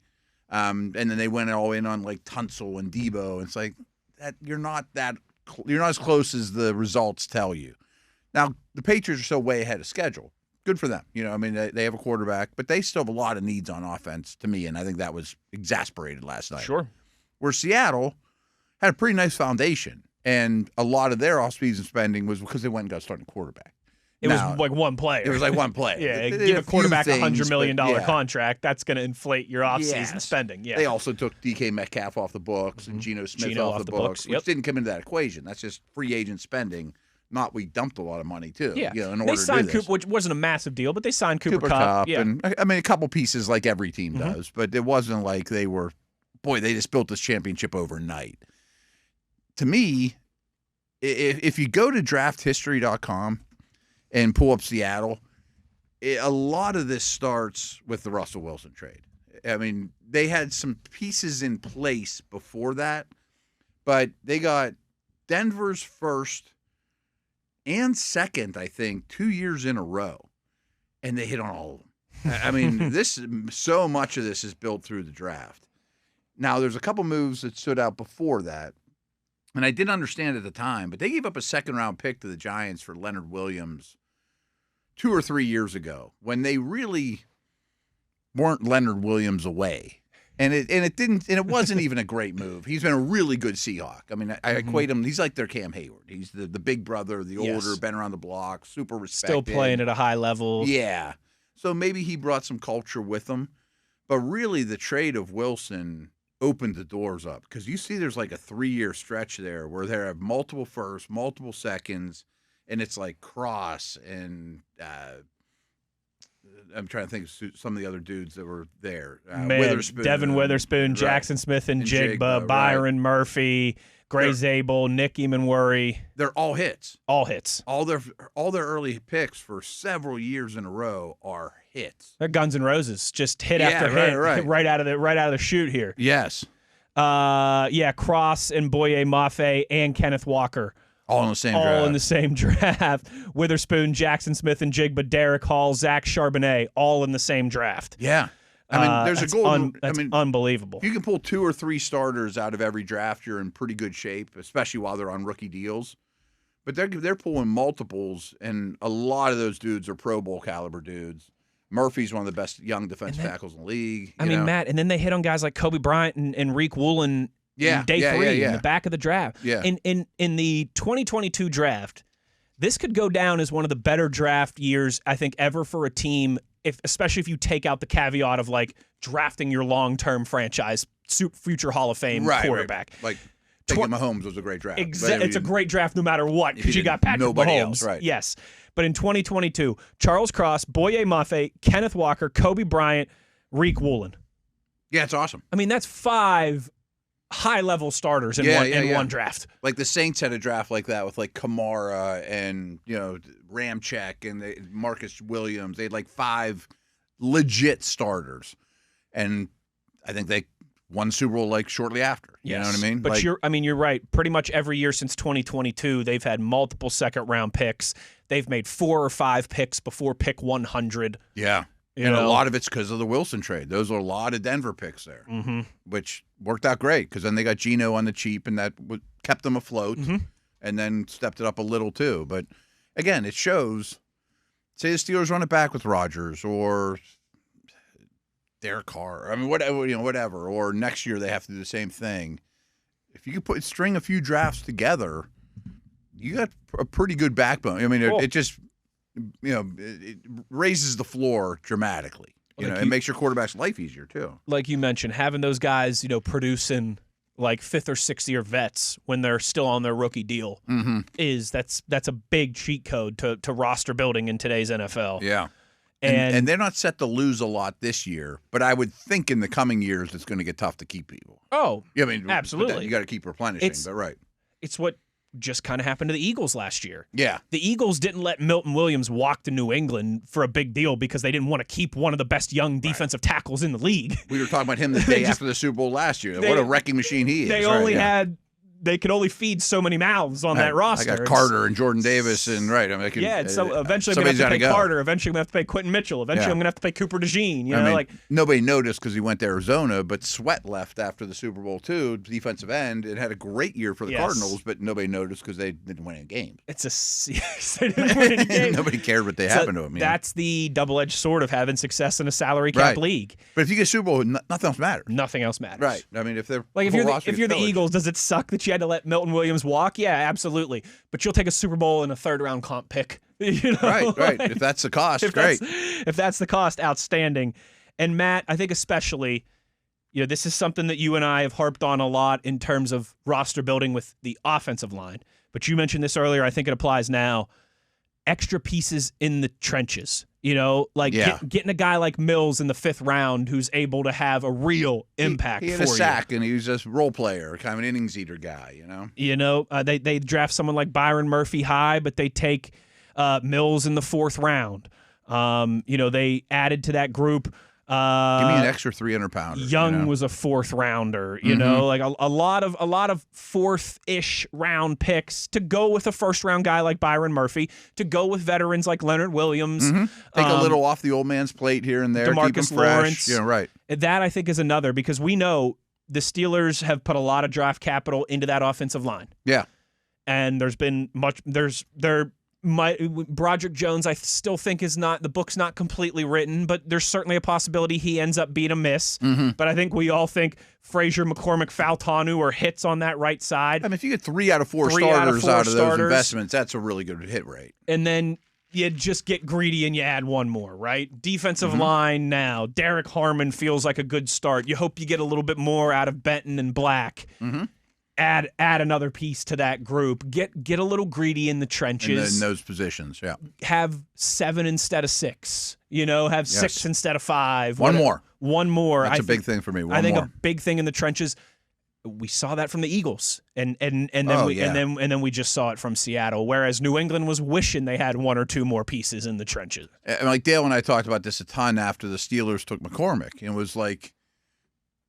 And then they went all in on like Tunsil and Debo. It's like that you're not as close as the results tell you. Now, the Patriots are so way ahead of schedule. Good for them. They have a quarterback, but they still have a lot of needs on offense to me, and I think that was exasperated last night. Sure. Where Seattle had a pretty nice foundation, and a lot of their off-season spending was because they went and got a starting quarterback. It was like one player. It was like one player. Yeah, give a quarterback a $100 million contract. That's going to inflate your offseason spending. Yeah. They also took DK Metcalf off the books and Geno Smith off the books, which didn't come into that equation. That's just free agent spending. Not we dumped a lot of money too. Yeah, in order they signed to do this. Cooper, which wasn't a massive deal, but they signed Cooper Kupp. Yeah. And a couple pieces like every team does, but it wasn't like they just built this championship overnight. To me, if you go to drafthistory.com and pull up Seattle, a lot of this starts with the Russell Wilson trade. They had some pieces in place before that, but they got Denver's first and second, I think, 2 years in a row, and they hit on all of them. So much of this is built through the draft. Now, there's a couple moves that stood out before that, and I didn't understand at the time, but they gave up a second-round pick to the Giants for Leonard Williams 2 or 3 years ago when they really weren't Leonard Williams away. And it wasn't even a great move. He's been a really good Seahawk. I equate him. He's like their Cam Hayward. He's the big brother, the older, been around the block, super respected. Still playing at a high level. Yeah. So maybe he brought some culture with him. But really, the trade of Wilson opened the doors up because you see there's like a 3-year stretch there where they have multiple firsts, multiple seconds, and it's like Cross and I'm trying to think of some of the other dudes that were there. Witherspoon, Devin Witherspoon, right. Jackson Smith and Jigba, Byron Murphy, Gray Zabel, Nick Emanworry. They're all hits. All hits. All their early picks for several years in a row are hits. They're Guns N' Roses, just hit after hit, right out of the chute here. Yes. Cross and Boye Mafe and Kenneth Walker. All in the same draft. Witherspoon, Jackson Smith, and Jigba, Derek Hall, Zach Charbonnet, all in the same draft. Yeah. There's a goal. That's unbelievable. If you can pull 2 or 3 starters out of every draft, you're in pretty good shape, especially while they're on rookie deals. But they're pulling multiples, and a lot of those dudes are Pro Bowl caliber dudes. Murphy's one of the best young defensive tackles in the league. Matt, and then they hit on guys like Kobe Bryant and Reek Woolen day 3 in the back of the draft. Yeah. In the 2022 draft, this could go down as one of the better draft years, I think, ever for a team, especially if you take out the caveat of like drafting your long-term franchise future Hall of Fame quarterback. Right. Like taking Mahomes was a great draft. It's a great draft no matter what because you got Patrick Mahomes. Else, right. Yes. But in 2022, Charles Cross, Boye Mafe, Kenneth Walker, Kobe Bryant, Reek Woolen. Yeah, it's awesome. That's 5 high-level starters in one draft. Like the Saints had a draft like that with like Kamara and Ramczyk and Marcus Williams. They had like 5 legit starters, and I think they won Super Bowl like shortly after. You know what I mean? But you're right. Pretty much every year since 2022, they've had multiple second-round picks. They've made 4 or 5 picks before pick 100. Yeah. And a lot of it's because of the Wilson trade. Those are a lot of Denver picks there, which worked out great because then they got Geno on the cheap, and that kept them afloat, and then stepped it up a little too. But again, it shows. Say the Steelers run it back with Rodgers or Derek Carr. Whatever. Or next year they have to do the same thing. If you could string a few drafts together, you got a pretty good backbone. It just. It raises the floor dramatically. It makes your quarterback's life easier too. Like you mentioned, having those guys, producing like 5th or 6th year vets when they're still on their rookie deal that's a big cheat code to roster building in today's NFL. Yeah. And they're not set to lose a lot this year, but I would think in the coming years it's going to get tough to keep people. Oh, absolutely. You got to keep replenishing. But right. It's what just kind of happened to the Eagles last year. Yeah. The Eagles didn't let Milton Williams walk to New England for a big deal because they didn't want to keep one of the best young defensive tackles in the league. We were talking about him the day after the Super Bowl last year. What a wrecking machine he is. They could only feed so many mouths on that roster. I got Carter and Jordan Davis and so eventually I'm going to have to pay Carter. Eventually I'm going to have to pay Quentin Mitchell. Eventually I'm going to have to pay Cooper DeJean. Nobody noticed because he went to Arizona, but Sweat left after the Super Bowl too, defensive end. It had a great year for the Cardinals, but nobody noticed because they didn't win any games. They didn't win any games. Nobody cared what they happened to him. That's the double-edged sword of having success in a salary cap league. But if you get Super Bowl, nothing else matters. Nothing else matters. Right. I mean, if you're the Eagles, does it suck that you had to let Milton Williams walk? Yeah, absolutely. But you'll take a Super Bowl and a third-round comp pick. Right. If that's the cost, great. If that's the cost, outstanding. And Matt, I think especially, this is something that you and I have harped on a lot in terms of roster building with the offensive line. But you mentioned this earlier. I think it applies now. Extra pieces in the trenches. Getting a guy like Mills in the 5th round who's able to have a real impact. He had a sack, and he was a role player, kind of an innings eater guy. They draft someone like Byron Murphy high, but they take Mills in the 4th round. They added to that group. Give me an extra 300-pounder. Young was a 4th rounder. Like a lot of 4th-ish round picks to go with a 1st-round guy like Byron Murphy, to go with veterans like Leonard Williams. Take a little off the old man's plate here and there. DeMarcus keep him Lawrence. fresh. Right. That I think is another, because we know the Steelers have put a lot of draft capital into that offensive line. Yeah. And there's been Broderick Jones, I still think the book's not completely written, but there's certainly a possibility he ends up being a miss. But I think we all think Frazier, McCormick, Fautanu are hits on that right side. I mean, if you get 3 out of 4 starters out of those investments, that's a really good hit rate. And then you just get greedy and you add one more, right? Defensive line now. Derek Harmon feels like a good start. You hope you get a little bit more out of Benton and Black. Add another piece to that group. Get a little greedy in the trenches. In those positions, yeah. Have 7 instead of 6. Have 6 instead of 5. One more. That's a big thing for me. I think a big thing in the trenches. We saw that from the Eagles, and then we just saw it from Seattle. Whereas New England was wishing they had 1 or 2 more pieces in the trenches. And like Dale and I talked about this a ton after the Steelers took McCormick, and it was like,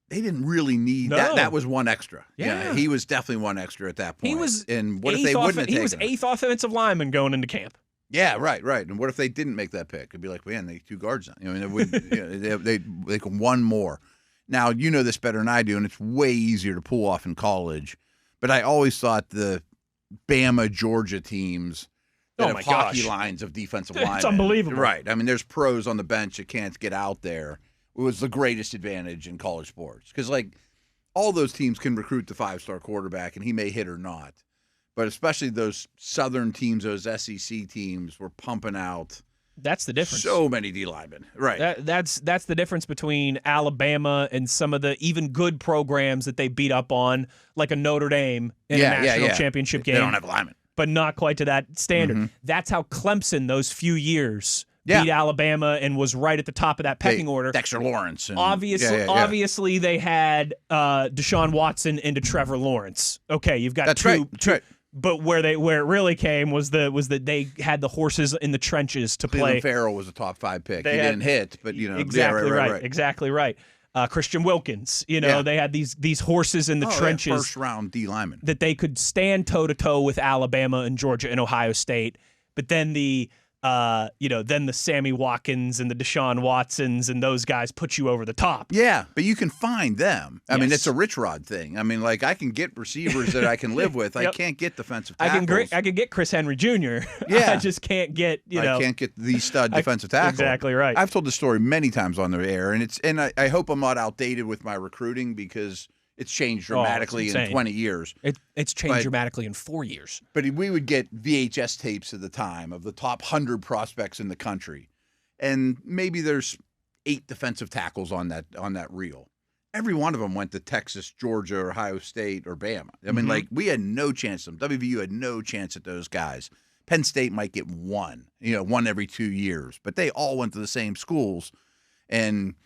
they didn't really need that. That was 1 extra. Yeah, he was definitely 1 extra at that point. He was, and what if they wouldn't have taken him? He was 8th offensive lineman going into camp. Yeah, right. And what if they didn't make that pick? It'd be like, man, they 2 guards now. They could 1 more. Now, you know this better than I do, and it's way easier to pull off in college. But I always thought the Bama, Georgia teams that have hockey lines of defensive linemen. It's unbelievable. Right. I mean, there's pros on the bench that can't get out there. It was the greatest advantage in college sports because, all those teams can recruit the 5-star quarterback, and he may hit or not. But especially those Southern teams, those SEC teams, were pumping out. That's the difference. So many D linemen. Right. That's the difference between Alabama and some of the even good programs that they beat up on, like a Notre Dame in a national championship game. They don't have linemen. But not quite to that standard. That's how Clemson, those few years, beat Alabama and was right at the top of that pecking order. Dexter Lawrence. And, obviously, they had Deshaun Watson into Trevor Lawrence. Okay, you've got That's two. Right. But where it really came was that they had the horses in the trenches to Cleveland play. Farrell was a top 5 pick. He didn't hit, but exactly right. Exactly right. Christian Wilkins, they had these horses in the trenches. First round D lineman that they could stand toe to toe with Alabama and Georgia and Ohio State. But then the Sammy Watkins and the Deshaun Watsons and those guys put you over the top. Yeah, but you can find them. I mean, it's a Rich Rod thing. I mean, I can get receivers that I can live with. I can't get defensive tackles. I can get Chris Henry Jr. Yeah. I just can't get, I can't get the stud defensive tackle. Exactly right. I've told this story many times on the air, and I hope I'm not outdated with my recruiting because it's changed dramatically in 20 years. It's changed dramatically in 4 years. But we would get VHS tapes at the time of the top 100 prospects in the country. And maybe there's 8 defensive tackles on that reel. Every one of them went to Texas, Georgia, Ohio State, or Bama. I mean, we had no chance. WVU had no chance at those guys. Penn State might get 1 every 2 years. But they all went to the same schools. And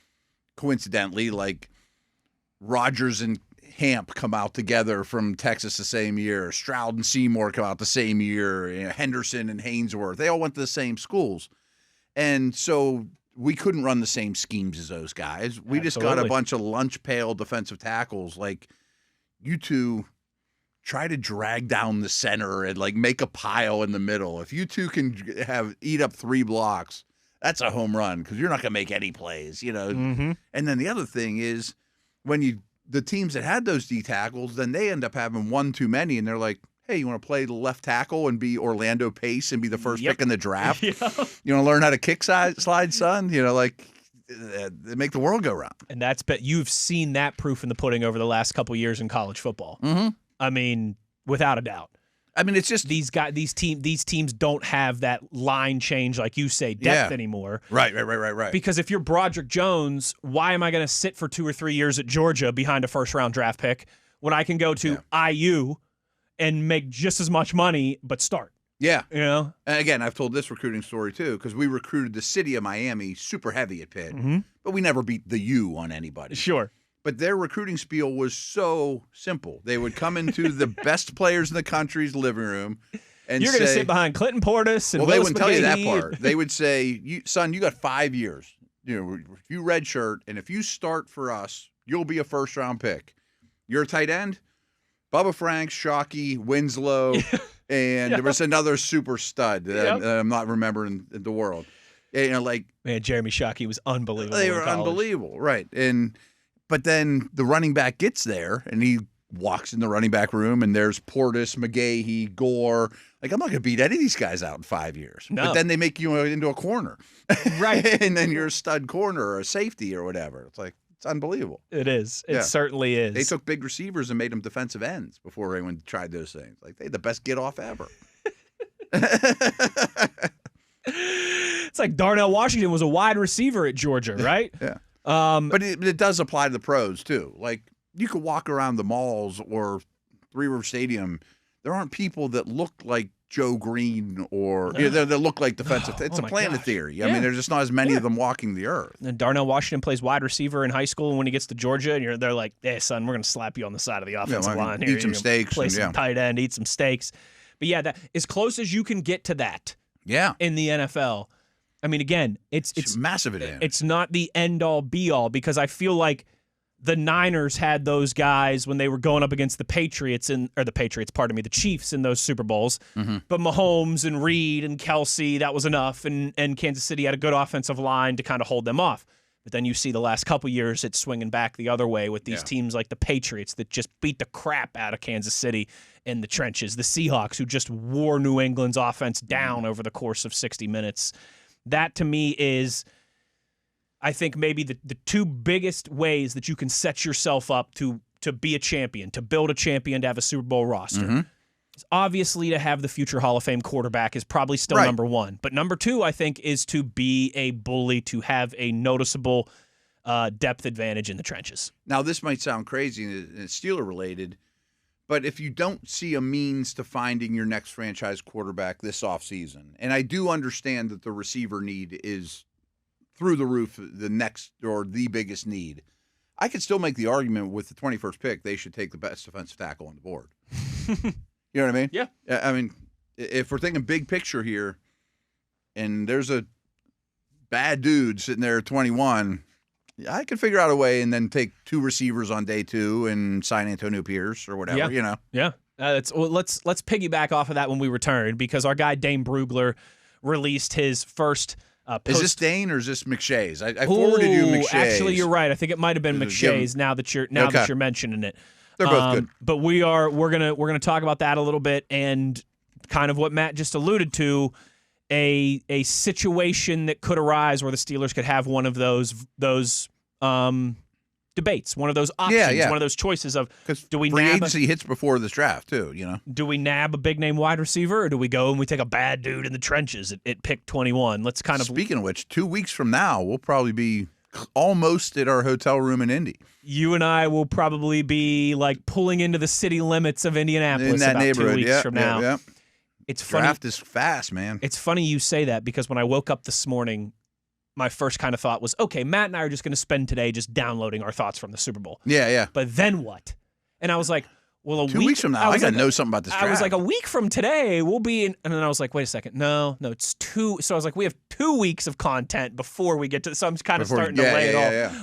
coincidentally, Rodgers and Hamp come out together from Texas the same year. Stroud and Seymour come out the same year. Henderson and Haynesworth. They all went to the same schools. And so we couldn't run the same schemes as those guys. We just got a bunch of lunch pail defensive tackles. Like, you two try to drag down the center and, like, make a pile in the middle. If you two can eat up 3 blocks, that's a home run because you're not going to make any plays, And then the other thing is when the teams that had those D tackles, then they end up having one too many, and they're like, hey, you want to play the left tackle and be Orlando Pace and be the first pick in the draft? You want to learn how to kick slide, son? They make the world go round. And you've seen that proof in the pudding over the last couple years in college football. Mm-hmm. I mean, without a doubt. I mean, it's just these teams don't have that line change, like you say, depth anymore. Right. Because if you're Broderick Jones, why am I going to sit for 2 or 3 years at Georgia behind a first-round draft pick when I can go to IU and make just as much money but start? Yeah. And again, I've told this recruiting story too because we recruited the city of Miami super heavy at Pitt, but we never beat the U on anybody. Sure. But their recruiting spiel was so simple. They would come into the best players in the country's living room and you're going to sit behind Clinton Portis and they Willis wouldn't tell you that McGahee. part. They would say, son, you got 5 years. If you redshirt, and if you start for us, you'll be a first-round pick. You're a tight end? Bubba Franks, Shockey, Winslow, and there was another super stud that I'm not remembering in the world. Man, Jeremy Shockey was unbelievable. They were unbelievable, right. But then the running back gets there, and he walks in the running back room, and there's Portis, McGahee, Gore. Like, I'm not going to beat any of these guys out in 5 years. No. But then they make you into a corner. Right. And then you're a stud corner or a safety or whatever. It's like, it's unbelievable. It is. It certainly is. They took big receivers and made them defensive ends before anyone tried those things. Like, they had the best get-off ever. It's like Darnell Washington was a wide receiver at Georgia, right? Yeah. But it does apply to the pros, too. Like, you could walk around the malls or Three River Stadium. There aren't people that look like Joe Green or that look like defensive. It's a planet theory. I mean, there's just not as many of them walking the earth. And Darnell Washington plays wide receiver in high school, and when he gets to Georgia, and they're like, hey, son, we're going to slap you on the side of the offensive line. Here, eat some steaks. Play some tight end, eat some steaks. But, that as close as you can get to that in the NFL. I mean, again, it's a massive advantage. It's not the end-all, be-all, because I feel like the Niners had those guys when they were going up against the Chiefs in those Super Bowls. Mm-hmm. But Mahomes and Reed and Kelsey, that was enough, and Kansas City had a good offensive line to kind of hold them off. But then you see the last couple years, it's swinging back the other way with these teams like the Patriots that just beat the crap out of Kansas City in the trenches, the Seahawks who just wore New England's offense down over the course of 60 minutes. That, to me, is, I think, maybe the two biggest ways that you can set yourself up to be a champion, to build a champion, to have a Super Bowl roster. Mm-hmm. Obviously, to have the future Hall of Fame quarterback is probably still number one. But number two, I think, is to be a bully, to have a noticeable depth advantage in the trenches. Now, this might sound crazy and it's Steeler-related, but if you don't see a means to finding your next franchise quarterback this offseason, and I do understand that the receiver need is through the roof, the next or the biggest need, I could still make the argument with the 21st pick, they should take the best defensive tackle on the board. You know what I mean? Yeah. I mean, if we're thinking big picture here, and there's a bad dude sitting there at 21, I can figure out a way and then take 2 receivers on day 2 and sign Antonio Pierce or whatever, you know? Yeah. Let's piggyback off of that when we return, because our guy Dane Brugler released his first Is this Dane or is this McShay's? I forwarded you McShay's. Actually, you're right. I think it might have been McShay's now that you're mentioning it. They're both good. But we're gonna talk about that a little bit, and kind of what Matt just alluded to, a situation that could arise where the Steelers could have one of those debates, one of those options, one of those choices of, do we free agency hits before this draft too, you know? Do we nab a big name wide receiver, or do we go and we take a bad dude in the trenches at pick 21? Let's kind of. Speaking of which, 2 weeks from now we'll probably be almost at our hotel room in Indy. You and I will probably be like pulling into the city limits of Indianapolis in that about neighborhood. 2 weeks from now. Yeah. It's funny. Draft is fast, man. It's funny you say that, because when I woke up this morning, my first kind of thought was, okay, Matt and I are just going to spend today just downloading our thoughts from the Super Bowl. Yeah. But then what? And I was like, well, 2 weeks from now, I got to know something about this draft. I was like, a week from today, we'll be in. And then I was like, wait a second. No, it's 2. So I was like, we have 2 weeks of content before we get to. So I'm kind of starting to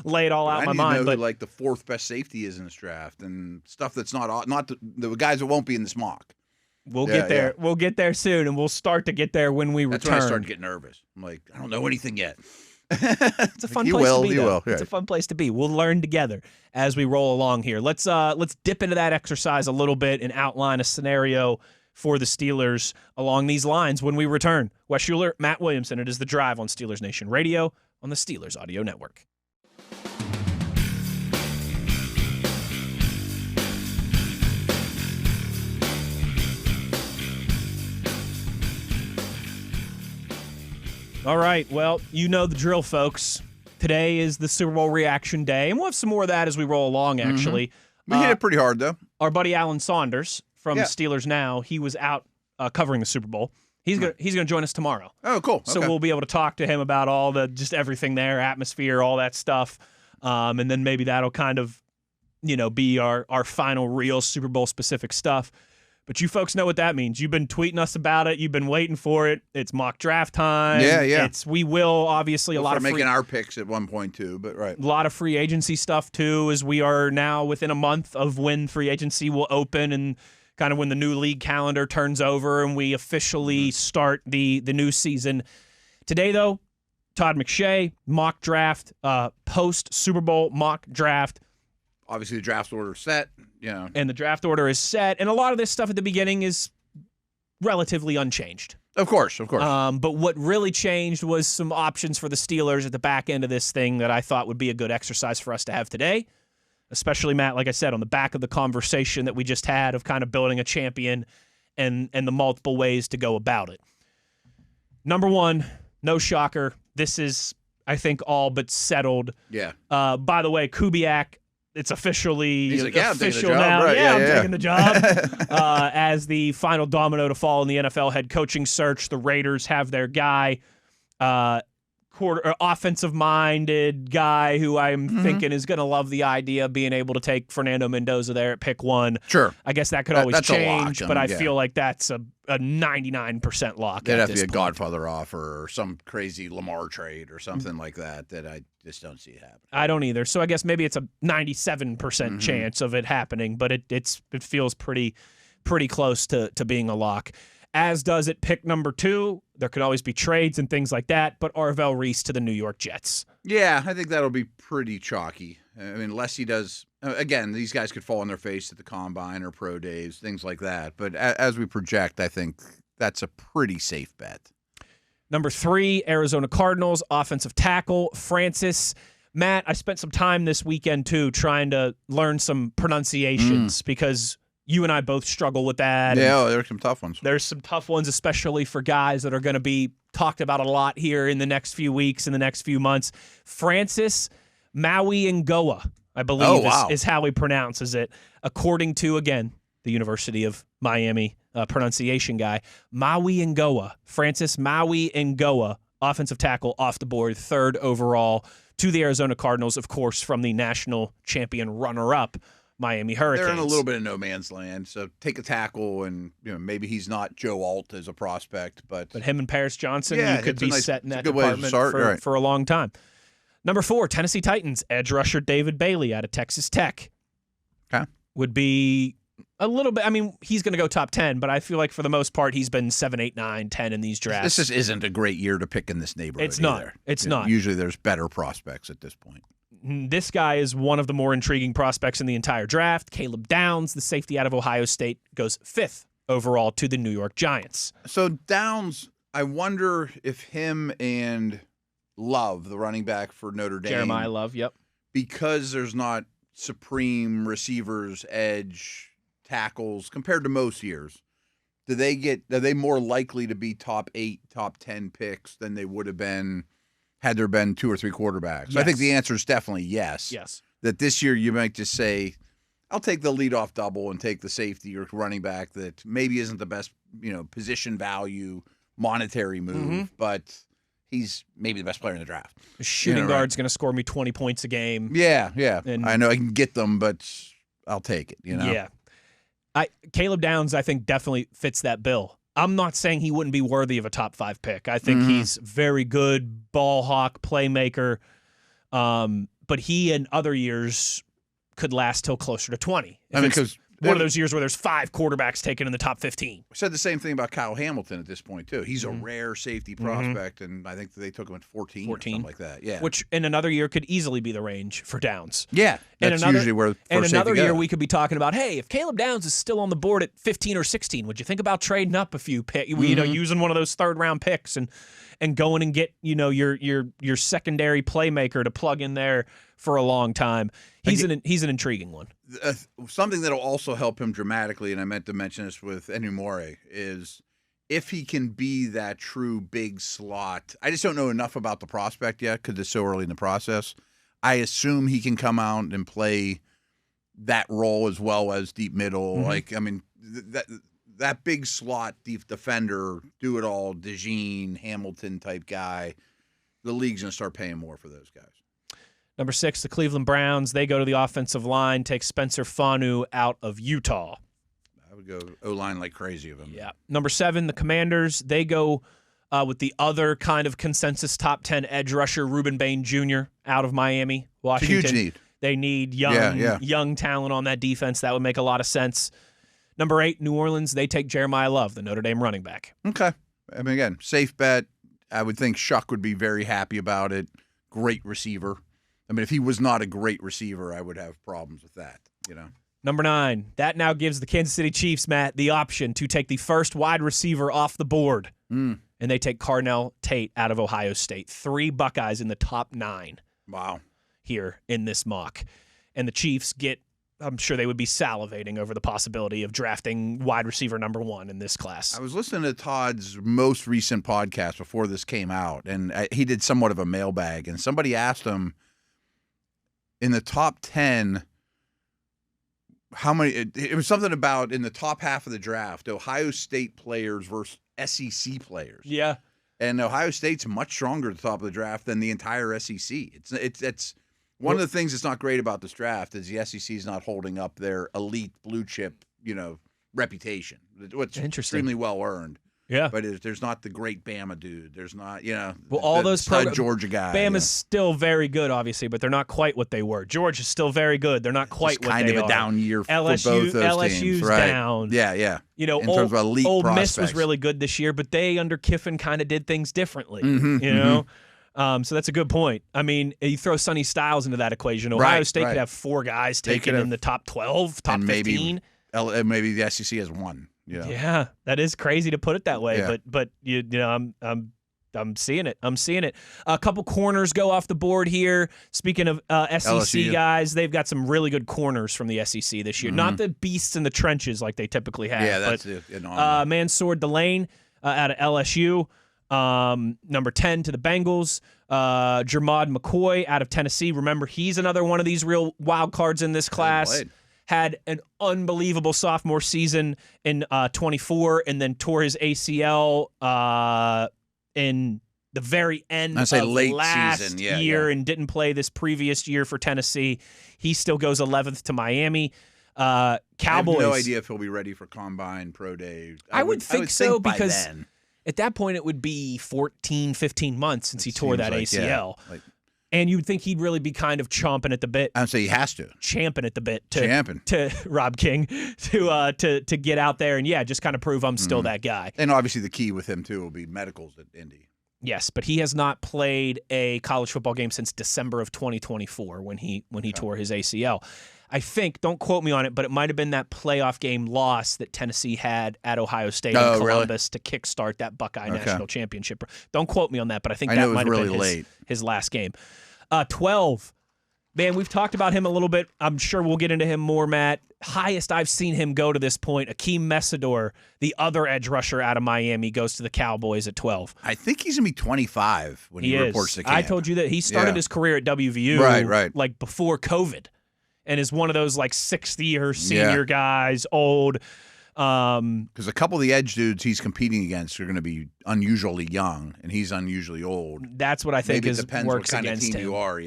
lay it all out in my mind. But like the 4th best safety is in this draft and stuff that's not the guys that won't be in this mock. We'll get there. Yeah. We'll get there soon, and we'll start to get there when we return. That's when I start to get nervous. I'm like, I don't know anything yet. It's a fun place to be. Yeah. It's a fun place to be. We'll learn together as we roll along here. Let's dip into that exercise a little bit and outline a scenario for the Steelers along these lines when we return. Wes Uhler, Matt Williamson. It is The Drive on Steelers Nation Radio on the Steelers Audio Network. All right, well, you know the drill, folks. Today is the Super Bowl reaction day, and we'll have some more of that as we roll along, actually. We hit it pretty hard, though. Our buddy Alan Saunders from Steelers Now, he was out covering the Super Bowl. He's gonna join us tomorrow. Oh, cool. So we'll be able to talk to him about all just everything there, atmosphere, all that stuff, and then maybe that'll kind of, be our final real Super Bowl specific stuff. But you folks know what that means. You've been tweeting us about it. You've been waiting for it. It's mock draft time. Yeah. We will obviously a lot of making our picks at one point too, but right. A lot of free agency stuff too, as we are now within a month of when free agency will open and kind of when the new league calendar turns over and we officially start the new season. Today though, Todd McShay, mock draft, post Super Bowl mock draft. Obviously, the draft order is set, And the draft order is set. And a lot of this stuff at the beginning is relatively unchanged. Of course. But what really changed was some options for the Steelers at the back end of this thing that I thought would be a good exercise for us to have today. Especially, Matt, like I said, on the back of the conversation that we just had of kind of building a champion and the multiple ways to go about it. Number one, no shocker. This is, I think, all but settled. Yeah. By the way, Kubiak, it's officially He's like, official now. Right. I'm taking the job. As the final domino to fall in the NFL head coaching search, the Raiders have their guy, offensive-minded guy who I'm thinking is going to love the idea of being able to take Fernando Mendoza there at pick 1. Sure. I guess that could always change, but I feel like that's a 99% lock. It'd have to be a Godfather offer or some crazy Lamar trade or something like that I just don't see happen. I don't either. So I guess maybe it's a 97% chance of it happening, but it feels pretty close to being a lock. As does at pick number 2. There could always be trades and things like that, but Arvell Reese to the New York Jets. Yeah, I think that'll be pretty chalky. I mean, unless he does, again, these guys could fall on their face at the combine or pro days, things like that. But as we project, I think that's a pretty safe bet. Number 3, Arizona Cardinals, offensive tackle, Francis. Matt, I spent some time this weekend, too, trying to learn some pronunciations because you and I both struggle with that. Yeah, there's some tough ones. There's some tough ones, especially for guys that are going to be talked about a lot here in the next few weeks, in the next few months. Francis Maui Ngoa, I believe is how he pronounces it, according to, again, the University of Miami pronunciation guy. Maui Ngoa, Francis Maui Ngoa, offensive tackle off the board, 3rd overall to the Arizona Cardinals, of course, from the national champion runner-up Miami Hurricanes. They're in a little bit of no man's land, so take a tackle, and maybe he's not Joe Alt as a prospect, but him and Paris Johnson, you could be set in that department for a long time. Number 4, Tennessee Titans, edge rusher David Bailey out of Texas Tech. Okay. Would be a little bit, I mean, he's going to go top 10, but I feel like for the most part, he's been 7, 8, 9, 10 in these drafts. This just isn't a great year to pick in this neighborhood. It's not. Either. It's not. Usually there's better prospects at this point. This guy is one of the more intriguing prospects in the entire draft. Caleb Downs, the safety out of Ohio State, goes 5th overall to the New York Giants. So Downs, I wonder if him and Love, the running back for Notre Dame. Jeremiah Love, yep. Because there's not supreme receivers, edge, tackles compared to most years, are they more likely to be top 8, top 10 picks than they would have been had there been 2 or 3 quarterbacks? Yes. I think the answer is definitely yes. Yes. That this year you might just say, I'll take the leadoff double and take the safety or running back that maybe isn't the best, position value, monetary move, but he's maybe the best player in the draft. The shooting guard's going to score me 20 points a game. Yeah. And I know I can get them, but I'll take it. You know. Yeah. Caleb Downs, I think, definitely fits that bill. I'm not saying he wouldn't be worthy of a top 5 pick. I think he's very good, ball hawk, playmaker. But he in other years could last till closer to 20. Because one of those years where there's 5 quarterbacks taken in the top 15. We said the same thing about Kyle Hamilton at this point, too. He's a rare safety prospect, and I think they took him at 14 or something like that. Yeah. Which in another year could easily be the range for Downs. Yeah, that's usually where and another year we could be talking about, hey, if Caleb Downs is still on the board at 15 or 16, would you think about trading up a few picks, using one of those third-round picks and going and get, your secondary playmaker to plug in there for a long time? He's an intriguing one. Something that'll also help him dramatically, and I meant to mention this with Enumore, is if he can be that true big slot. I just don't know enough about the prospect yet because it's so early in the process. I assume he can come out and play that role as well as deep middle. That big slot deep defender, do it all, DeJean, Hamilton type guy. The league's going to start paying more for those guys. Number 6, the Cleveland Browns. They go to the offensive line, take Spencer Fanu out of Utah. I would go O-line like crazy of him. Yeah. Number 7, the Commanders. They go with the other kind of consensus top 10 edge rusher, Reuben Bain Jr. out of Miami, Washington. It's a huge need. They need young talent on that defense. That would make a lot of sense. Number 8, New Orleans. They take Jeremiah Love, the Notre Dame running back. Okay. I mean, again, safe bet. I would think Shuck would be very happy about it. Great receiver. I mean, if he was not a great receiver, I would have problems with that, Number 9, that now gives the Kansas City Chiefs, Matt, the option to take the first wide receiver off the board. And they take Carnell Tate out of Ohio State. 3 Buckeyes in the top 9. Wow. Here in this mock. And the Chiefs I'm sure they would be salivating over the possibility of drafting wide receiver number 1 in this class. I was listening to Todd's most recent podcast before this came out, and he did somewhat of a mailbag, and somebody asked him, in the top 10, how many? It was something about in the top half of the draft, Ohio State players versus SEC players. Yeah, and Ohio State's much stronger at the top of the draft than the entire SEC. It's one of the things that's not great about this draft is the SEC is not holding up their elite blue chip, reputation. It's extremely well earned. Yeah, but there's not the great Bama dude. There's not, all those Georgia guys. Bama's still very good, obviously, but they're not quite what they were. Georgia's still very good. They're not quite what they are. Kind of a down year for both those LSU's teams. Right. down. Yeah. In terms of elite Ole prospects. Miss was really good this year, but they under Kiffin kind of did things differently. So that's a good point. I mean, you throw Sonny Styles into that equation. Ohio State could have 4 guys taken in the top 12, top 15. Maybe the SEC has 1. Yeah, that is crazy to put it that way, but I'm seeing it. A couple corners go off the board here. Speaking of SEC LSU. guys, they've got some really good corners from the SEC this year. Not the beasts in the trenches like they typically have. Yeah, that's but Mansour Delane out of LSU. Number 10 to the Bengals. Jermod McCoy out of Tennessee. Remember, he's another one of these real wild cards in this class. Had an unbelievable sophomore season in 24 and then tore his ACL in the very end of late last season. year and didn't play this previous year for Tennessee. He still goes 11th to Miami. Cowboys. I have no idea if he'll be ready for Combine, Pro Day. I would think so because then. At that point it would be 14, 15 months since he tore that ACL. Yeah. And you'd think he'd really be kind of chomping at the bit. I'd say he has to. Champing at the bit to Rob King to get out there and, just kind of prove I'm still that guy. And obviously the key with him, too, will be medicals at Indy. Yes, but he has not played a college football game since December of 2024 when he tore his ACL. I think, don't quote me on it, but it might have been that playoff game loss that Tennessee had at Ohio State in Columbus to kickstart that Buckeye National Championship. Don't quote me on that, but I think that might have been his last game. 12. Man, we've talked about him a little bit. I'm sure we'll get into him more, Matt. Highest I've seen him go to this point, Akeem Messidor, the other edge rusher out of Miami, goes to the Cowboys at 12. I think he's going to be 25 when he reports to camp. I told you that he started his career at WVU right. like before COVID and is one of those like sixth-year senior guys, old. Because a couple of the edge dudes he's competing against are going to be unusually young, and he's unusually old. That's what I think Maybe it depends works what kind against of team him. you are,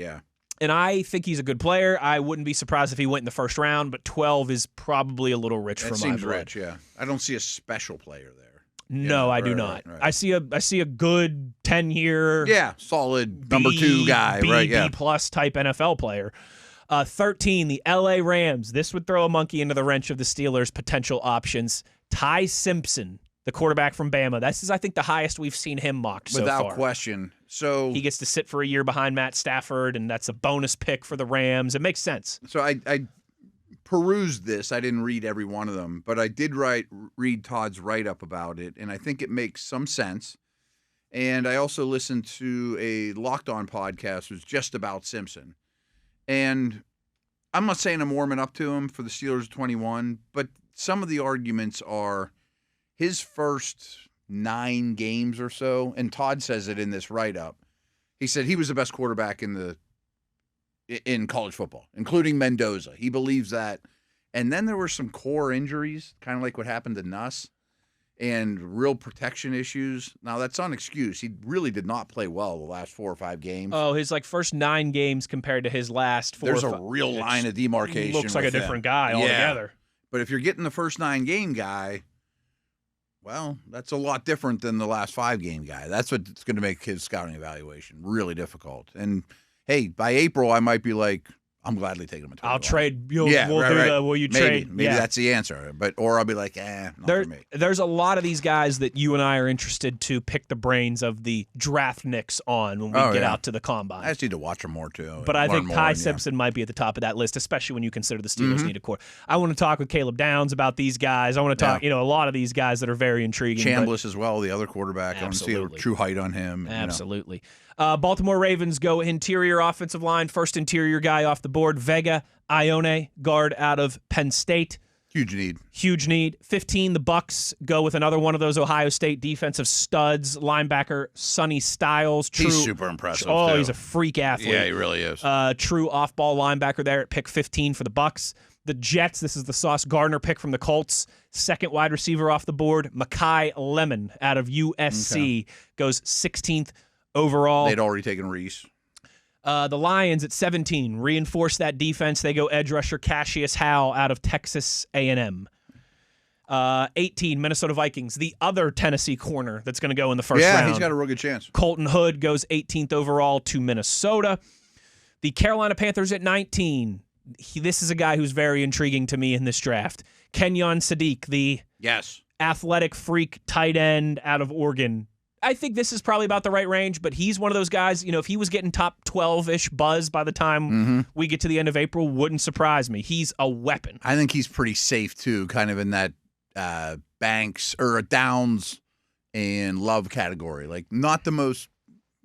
And I think he's a good player. I wouldn't be surprised if he went in the first round, but 12 is probably a little rich for my blood. That seems rich, yeah. I don't see a special player there. No, I do not. Right. I see a good 10-year, solid number 2 guy, right? Yeah, B+ type NFL player. 13, the LA Rams. This would throw a monkey into the wrench of the Steelers' potential options. Ty Simpson, the quarterback from Bama. This is, I think, the highest we've seen him mocked so far. Without question. So he gets to sit for a year behind Matt Stafford, and that's a bonus pick for the Rams. It makes sense. So I perused this. I didn't read every one of them, but I did read Todd's write-up about it, and I think it makes some sense. And I also listened to a Locked On podcast that was just about Simpson. And I'm not saying I'm warming up to him for the Steelers 21, but some of the arguments are his first 9 games or so, and Todd says it in this write-up. He said he was the best quarterback in college football, including Mendoza. He believes that. And then there were some core injuries, kind of like what happened to Nuss, and real protection issues. Now, that's not an excuse. He really did not play well the last 4 or 5 games. Oh, his first 9 games compared to his last 4 There's or 5. A real line of demarcation. Looks like a different guy altogether. But if you're getting the first 9-game guy, well, that's a lot different than the last 5-game guy. That's what's going to make his scouting evaluation really difficult. And, hey, by April, I might be like, I'm gladly taking him. I'll trade. Will you trade? Maybe that's the answer. Or I'll be like, not for me. There's a lot of these guys that you and I are interested to pick the brains of the draftniks on when we get out to the combine. I just need to watch them more, too. But I think Ty Simpson might be at the top of that list, especially when you consider the Steelers need a core. I want to talk with Caleb Downs about these guys. I want to talk, a lot of these guys that are very intriguing. Chambliss as well, the other quarterback. Absolutely. I want to see a true height on him. Absolutely. Baltimore Ravens go interior offensive line. First interior guy off the board, Vega Ione, guard out of Penn State. Huge need. 15, the Bucks go with another one of those Ohio State defensive studs, linebacker Sonny Styles. He's super impressive. Oh, he's a freak athlete. Yeah, he really is. True off-ball linebacker there at pick 15 for the Bucks. The Jets, this is the Sauce Gardner pick from the Colts. Second wide receiver off the board, Mekhi Lemon out of USC, goes 16th overall. They'd already taken Reese. The Lions at 17 reinforce that defense. They go edge rusher Cassius Howell out of Texas A&M. 18, Minnesota Vikings, the other Tennessee corner that's going to go in the first round. Yeah, he's got a real good chance. Colton Hood goes 18th overall to Minnesota. The Carolina Panthers at 19. This is a guy who's very intriguing to me in this draft. Kenyon Sadiq, the athletic freak tight end out of Oregon. I think this is probably about the right range, but he's one of those guys, if he was getting top 12-ish buzz by the time we get to the end of April, wouldn't surprise me. He's a weapon. I think he's pretty safe, too, kind of in that Banks or Downs and Love category. Like, not the most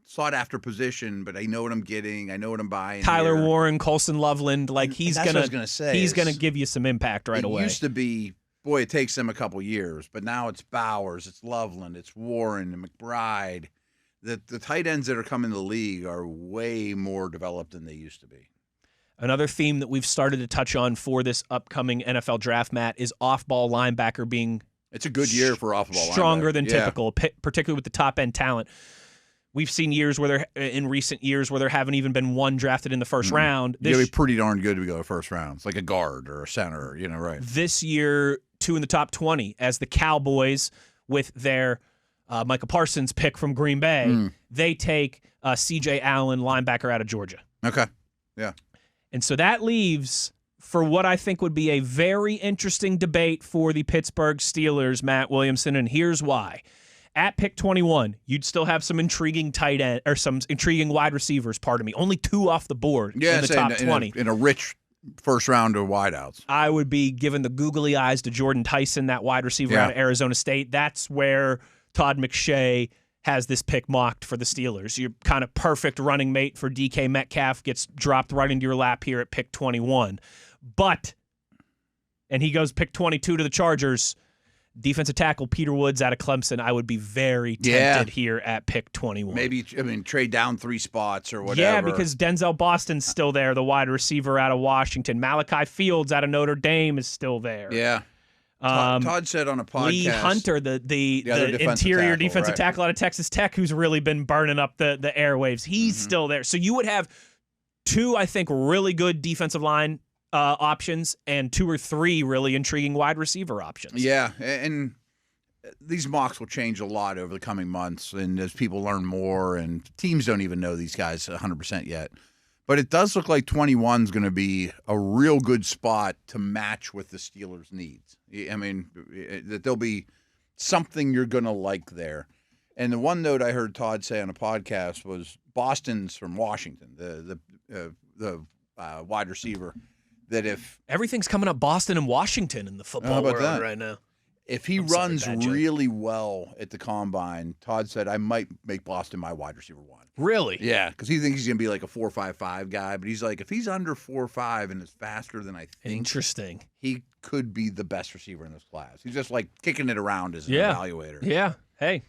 sought-after position, but I know what I'm getting. I know what I'm buying. Tyler Warren, Colson Loveland, he's going to give you some impact right away. It used to be, boy, it takes them a couple years, but now it's Bowers, it's Loveland, it's Warren, and McBride. The tight ends that are coming to the league are way more developed than they used to be. Another theme that we've started to touch on for this upcoming NFL draft, Matt, is off-ball linebacker being it's a good year for off-ball stronger linebacker. Than typical, particularly with the top-end talent. We've seen in recent years where there haven't even been one drafted in the first round. You'd be pretty darn good to go first round. It's like a guard or a center, right? This year, 2 in the top 20 as the Cowboys with their Micah Parsons pick from Green Bay. They take C.J. Allen, linebacker out of Georgia. Okay, yeah. And so that leaves for what I think would be a very interesting debate for the Pittsburgh Steelers, Matt Williamson, and here's why. At pick 21, you'd still have some intriguing tight end or some intriguing wide receivers, only 2 off the board in the top 20. In a rich first round of wideouts. I would be giving the googly eyes to Jordan Tyson, that wide receiver out of Arizona State. That's where Todd McShay has this pick mocked for the Steelers. Your kind of perfect running mate for DK Metcalf gets dropped right into your lap here at pick 21. And he goes pick 22 to the Chargers. Defensive tackle Peter Woods out of Clemson. I would be very tempted here at pick 21. Maybe, trade down 3 spots or whatever. Yeah, because Denzel Boston's still there, the wide receiver out of Washington. Malachi Fields out of Notre Dame is still there. Yeah. Todd said on a podcast. Lee Hunter, the interior defensive tackle out of Texas Tech, who's really been burning up the airwaves. He's still there. So you would have 2, I think, really good defensive line options and 2 or 3 really intriguing wide receiver options. Yeah, and these mocks will change a lot over the coming months, and as people learn more, and teams don't even know these guys 100% yet. But it does look like 21 is going to be a real good spot to match with the Steelers' needs. I mean, that there'll be something you're going to like there. And the one note I heard Todd say on a podcast was Boston's from Washington, the wide receiver, that if everything's coming up Boston and Washington in the football world right now. If he runs really well at the combine, Todd said, I might make Boston my wide receiver 1. Really? Yeah, because he thinks he's going to be like a 4.55 guy. But he's like, if he's under 4.5 and is faster than I think, interesting, he could be the best receiver in this class. He's just like kicking it around as an evaluator. Yeah. Hey.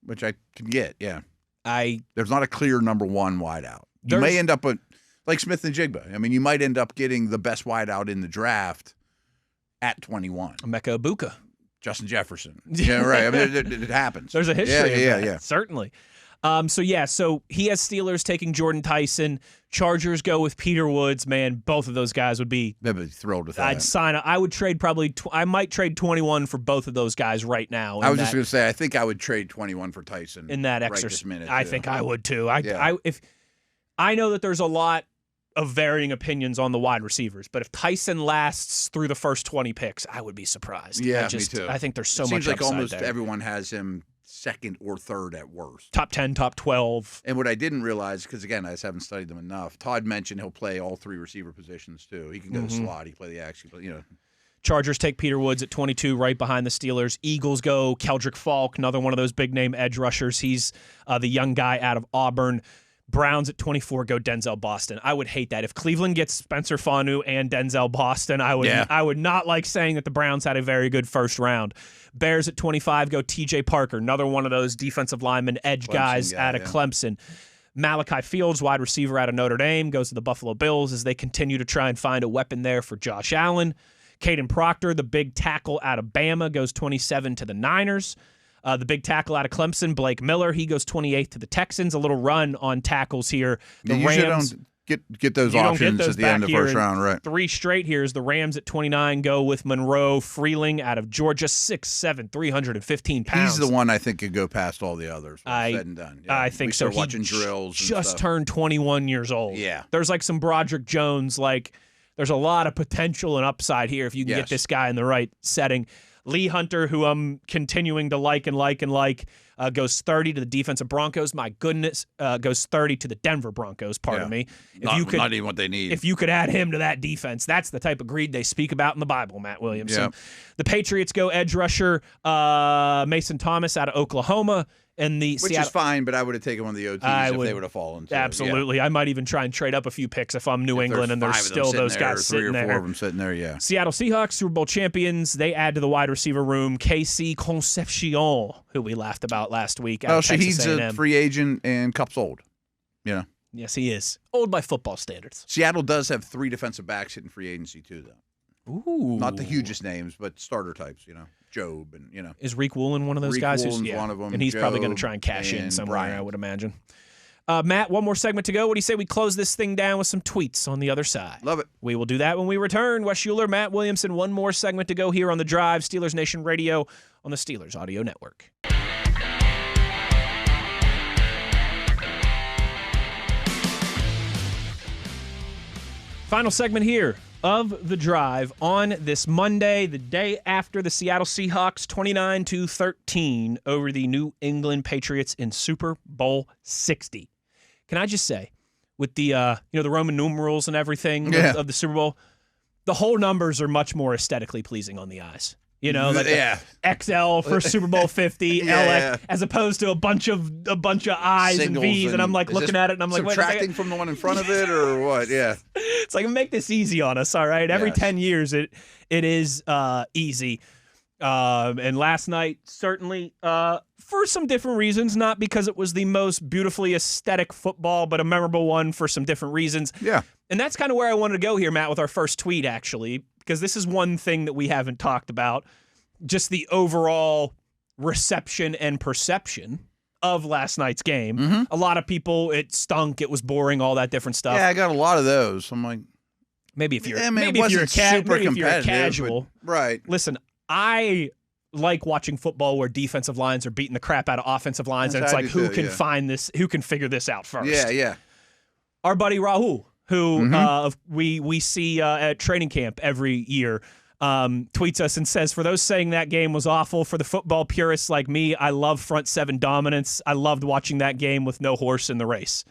Which I can get, yeah. There's not a clear number 1 wideout. You There's- may end up with, like Smith and Jigba. I mean, you might end up getting the best wideout in the draft at 21. Emeka Ibuka. Justin Jefferson. Yeah, right. I mean, it happens. There's a history of that. Yeah. Certainly. So he has Steelers taking Jordan Tyson. Chargers go with Peter Woods. Man, both of those guys would be. They'd be thrilled with that. I'd sign up. I would trade I might trade 21 for both of those guys right now. I was just going to say, I think I would trade 21 for Tyson in that extra right this minute. I think I would too. I know that there's a lot of varying opinions on the wide receivers, but if Tyson lasts through the first 20 picks, I would be surprised. Yeah, me too. I think there's so much upside. Seems like almost there. Everyone has him second or third at worst. Top 10, top 12. And what I didn't realize, because again, I just haven't studied them enough, Todd mentioned he'll play all 3 receiver positions too. He can go to slot, he can play the action, but Chargers take Peter Woods at 22, right behind the Steelers. Eagles go Keldrick Falk, another one of those big-name edge rushers. He's the young guy out of Auburn. Browns at 24 go Denzel Boston. I would hate that. If Cleveland gets Spencer Fanu and Denzel Boston, I would not like saying that the Browns had a very good first round. Bears at 25 go TJ Parker, another one of those defensive lineman edge guys out of Clemson. Malachi Fields, wide receiver out of Notre Dame, goes to the Buffalo Bills as they continue to try and find a weapon there for Josh Allen. Caden Proctor, the big tackle out of Bama, goes 27 to the Niners. The big tackle out of Clemson, Blake Miller, he goes 28th to the Texans. A little run on tackles here. The Rams don't get those options at the end of the first round, right? 3 straight here is the Rams at 29 go with Monroe Freeling out of Georgia, 6'7", 315 pounds. He's the one I think could go past all the others. Said and done. Yeah. I think so. Watching drills. Just turned 21 years old. Yeah. There's like some Broderick Jones. There's a lot of potential and upside here if you can get this guy in the right setting. Lee Hunter, who I'm continuing to like, goes 30 to the defensive Broncos. My goodness, goes 30 to the Denver Broncos, pardon me. Not even what they need. If you could add him to that defense, that's the type of greed they speak about in the Bible, Matt Williamson. Yeah. The Patriots go edge rusher Mason Thomas out of Oklahoma. And Which is fine, but I would have taken one of the OTs if they would have fallen. Absolutely. Yeah. I might even try and trade up a few picks if I'm New England and there's still those guys sitting there. 3 or 4 of them sitting there, yeah. Seattle Seahawks, Super Bowl champions. They add to the wide receiver room KC Concepcion, who we laughed about last week. He's a free agent and Cup's old. Yeah. Yes, he is. Old by football standards. Seattle does have 3 defensive backs hitting free agency too, though. Ooh. Not the hugest names, but starter types, Job and, Is Reek Woolen one of those guys? Woolen's one of them. And he's probably going to try and cash in somewhere, I would imagine. Matt, one more segment to go. What do you say we close this thing down with some tweets on the other side? Love it. We will do that when we return. Wes Uhler, Matt Williamson, one more segment to go here on The Drive, Steelers Nation Radio on the Steelers Audio Network. Final segment here of The Drive on this Monday, the day after the Seattle Seahawks 29-13 over the New England Patriots in Super Bowl 60. Can I just say, with the the Roman numerals and everything of the Super Bowl, the whole numbers are much more aesthetically pleasing on the eyes. XL for Super Bowl 50, LX, as opposed to a bunch of I's Singles and V's, and I'm like looking at it and I'm like, subtracting from the one in front of it or what? Yeah, it's like make this easy on us, all right? Every 10 years it is easy. And last night certainly for some different reasons, not because it was the most beautifully aesthetic football, but a memorable one for some different reasons. Yeah, and that's kind of where I wanted to go here, Matt, with our first tweet actually. Because this is one thing that we haven't talked about, just the overall reception and perception of last night's game. Mm-hmm. A lot of people, it stunk, it was boring, all that different stuff. Yeah, I got a lot of those. I'm like, maybe if you're maybe if you're a casual. But, right. Listen, I like watching football where defensive lines are beating the crap out of offensive lines, and it's like, who can find this, who can figure this out first? Yeah. Our buddy Rahul, who we see at training camp every year, tweets us and says, for those saying that game was awful, for the football purists like me, I love front seven dominance. I loved watching that game with no horse in the race.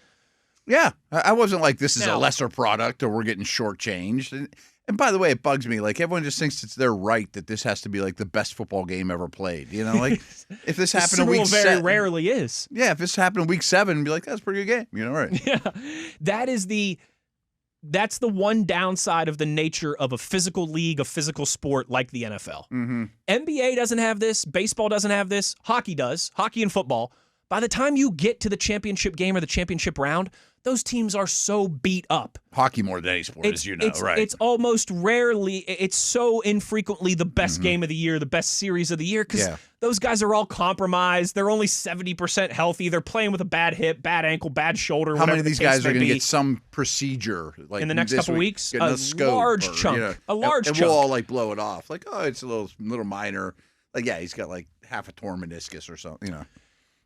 Yeah. I wasn't like, this is a lesser product or we're getting shortchanged. And by the way, it bugs me. Like, everyone just thinks it's their right that this has to be like the best football game ever played. You know, like if this happened in week 7, very rarely is. Yeah, if this happened in week 7, be like, that's a pretty good game. You know, right? Yeah, that's the one downside of the nature of a physical league, a physical sport like the NFL. Mm-hmm. NBA doesn't have this. Baseball doesn't have this. Hockey does. Hockey and football. By the time you get to the championship game or the championship round, those teams are so beat up. Hockey more than any sport, as you know, right? It's almost rarely, it's so infrequently the best game of the year, the best series of the year, because those guys are all compromised. They're only 70% healthy. They're playing with a bad hip, bad ankle, bad shoulder. How many of these guys are going to get some procedure like in the next couple weeks? A large chunk. A large chunk. And we'll all like blow it off. Like, oh, it's a little minor. Like, yeah, he's got like half a torn meniscus or something, you know.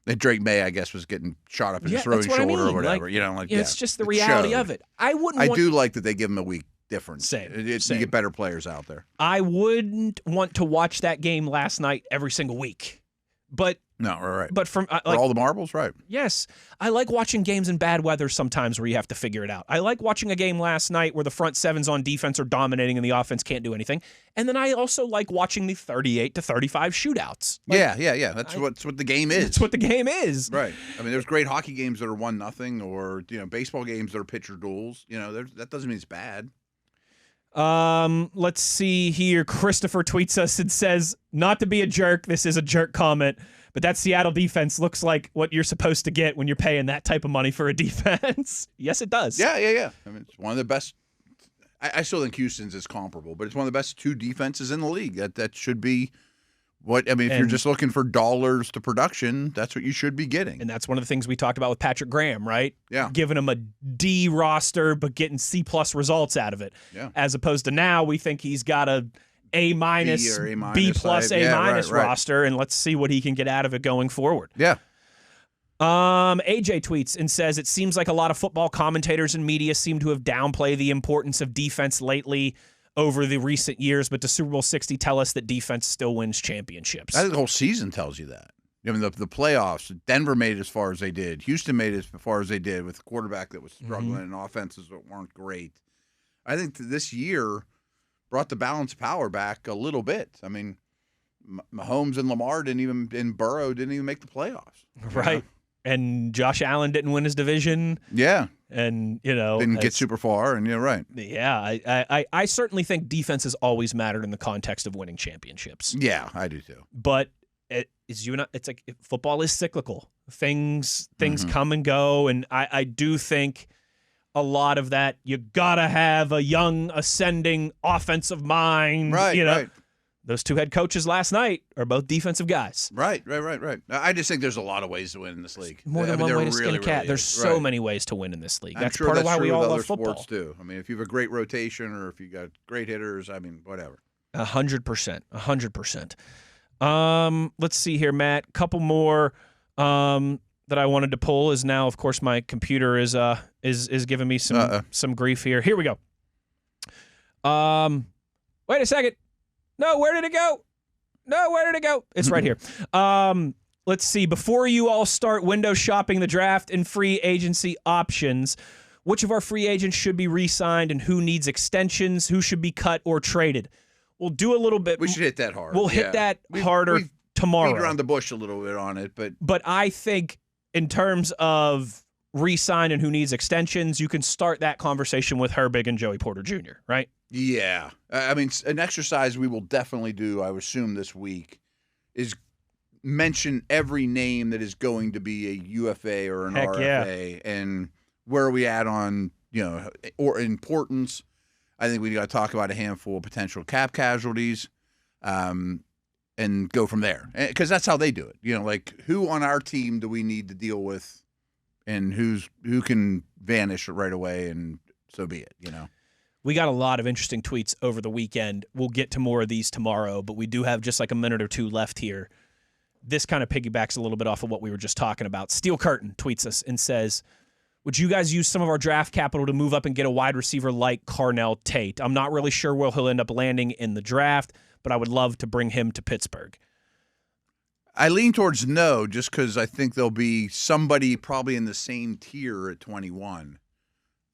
And Drake May, I guess, was getting shot up in his throwing shoulder or whatever. Like, you know, like it's just the reality of it. I do like that they give him a week difference. Same. You get better players out there. I wouldn't want to watch that game last night every single week, but no, right. But for all the marbles, right? Yes, I like watching games in bad weather sometimes where you have to figure it out. I like watching a game last night where the front sevens on defense are dominating and the offense can't do anything. And then I also like watching the 38-35 shootouts. Like, yeah. That's what the game is. That's what the game is. Right. I mean, there's great hockey games that are 1-0, or baseball games that are pitcher duels. That doesn't mean it's bad. Let's see here. Christopher tweets us and says, not to be a jerk, this is a jerk comment, but that Seattle defense looks like what you're supposed to get when you're paying that type of money for a defense. Yes, it does. Yeah. I mean, it's one of the best. I still think Houston's is comparable, but it's one of the best 2 defenses in the league. That should be if you're just looking for dollars to production, that's what you should be getting. And that's one of the things we talked about with Patrick Graham, right? Yeah. Giving him a D roster, but getting C+ results out of it. Yeah. As opposed to now, we think he's got a A-, B+, A- roster, and let's see what he can get out of it going forward. Yeah. AJ tweets and says, it seems like a lot of football commentators and media seem to have downplayed the importance of defense lately over the recent years, but does Super Bowl 60 tell us that defense still wins championships? I think the whole season tells you that. I mean, the playoffs, Denver made it as far as they did. Houston made it as far as they did with a quarterback that was struggling and offenses that weren't great. I think this year brought the balance of power back a little bit. I mean, Mahomes and Lamar and Burrow didn't even make the playoffs. Right. Know? And Josh Allen didn't win his division. Yeah. And, didn't get super far, and you're right. Yeah, I certainly think defense has always mattered in the context of winning championships. Yeah, I do too. But it's like football is cyclical. Things come and go, and I do think a lot of that, you gotta have a young ascending offensive mind. Right, right. Those 2 head coaches last night are both defensive guys. Right. I just think there's a lot of ways to win in this league. More than one way to skin a cat. There's so many ways to win in this league. That's part of why we all love football. Sports too. I mean, if you have a great rotation or if you got great hitters, I mean, whatever. 100%. Let's see here, Matt. Couple more that I wanted to pull is now, of course, my computer is giving me some grief here. Here we go. Wait a second. No, where did it go? It's right here. Let's see. Before you all start window shopping the draft and free agency options, which of our free agents should be re-signed and who needs extensions? Who should be cut or traded? We'll do a little bit. We should hit that hard. We'll hit that harder tomorrow. Beat around the bush a little bit on it, but I think in terms of re-sign and who needs extensions, you can start that conversation with Herbig and Joey Porter Jr., right? Yeah. I mean, an exercise we will definitely do, I would assume this week, is mention every name that is going to be a UFA or an RFA and where are we at on, or importance. I think we got to talk about a handful of potential cap casualties. and go from there. Because that's how they do it. You know, like, who on our team do we need to deal with, and who can vanish right away, and so be it, you know. We got a lot of interesting tweets over the weekend. We'll get to more of these tomorrow, but we do have just like a minute or two left here. This kind of piggybacks a little bit off of what we were just talking about. Steel Curtain tweets us and says, would you guys use some of our draft capital to move up and get a wide receiver like Carnell Tate? I'm not really sure where he'll end up landing in the draft, but I would love to bring him to Pittsburgh. I lean towards no, just because I think there'll be somebody probably in the same tier at 21.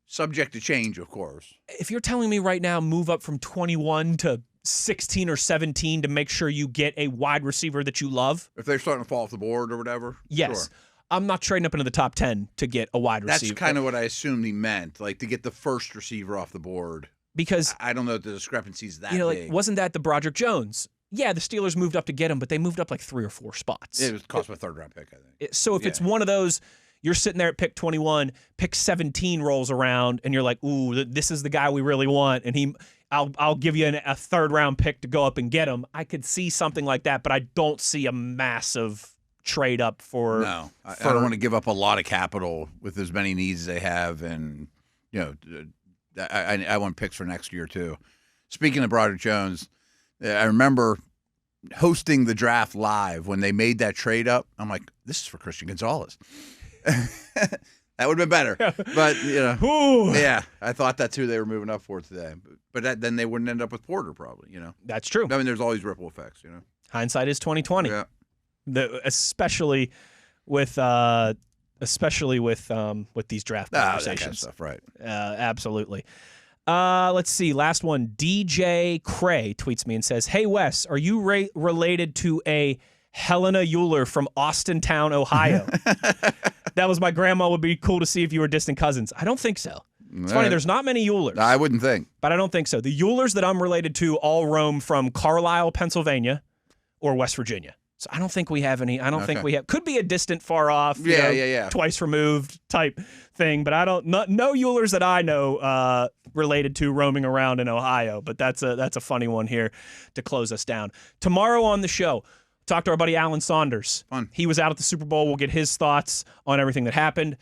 Subject to change, of course. If you're telling me right now, move up from 21 to 16 or 17 to make sure you get a wide receiver that you love. If they're starting to fall off the board or whatever. Yes. Sure. I'm not trading up into the top 10 to get a wide receiver. That's kind of what I assumed he meant, like to get the first receiver off the board. Because I don't know if the discrepancy is that big. like, wasn't that the Broderick Jones? Yeah, the Steelers moved up to get him, but they moved up like 3 or 4 spots. It was cost a third-round pick, I think. So if it's one of those, you're sitting there at pick 21, pick 17 rolls around, and you're like, ooh, this is the guy we really want, and I'll give you a third-round pick to go up and get him. I could see something like that, but I don't see a massive trade up for. No, I don't want to give up a lot of capital with as many needs as they have, and I want picks for next year too. Speaking of Broderick Jones, I remember hosting the draft live when they made that trade up. I'm like, this is for Christian Gonzalez. That would have been better, but yeah, I thought that's who they were moving up for today. But then they wouldn't end up with Porter, probably. That's true. I mean, there's always ripple effects. Hindsight is 2020. Yeah. Especially with these draft conversations. That kind of stuff, right? Absolutely. Let's see. Last one. DJ Cray tweets me and says, "Hey Wes, are you related to a Helena Uhler from Austintown, Ohio?" That was my grandma. Would be cool to see if you were distant cousins. I don't think so. It's funny. There's not many Uhlers. I wouldn't think, but I don't think so. The Uhlers that I'm related to all roam from Carlisle, Pennsylvania, or West Virginia. So I don't think we have any. I don't think we have. Could be a distant, far off, twice removed type thing. But I don't. No Uhlers that I know related to roaming around in Ohio. But that's a funny one here to close us down. Tomorrow on the show, talk to our buddy Alan Saunders. Fun. He was out at the Super Bowl. We'll get his thoughts on everything that happened.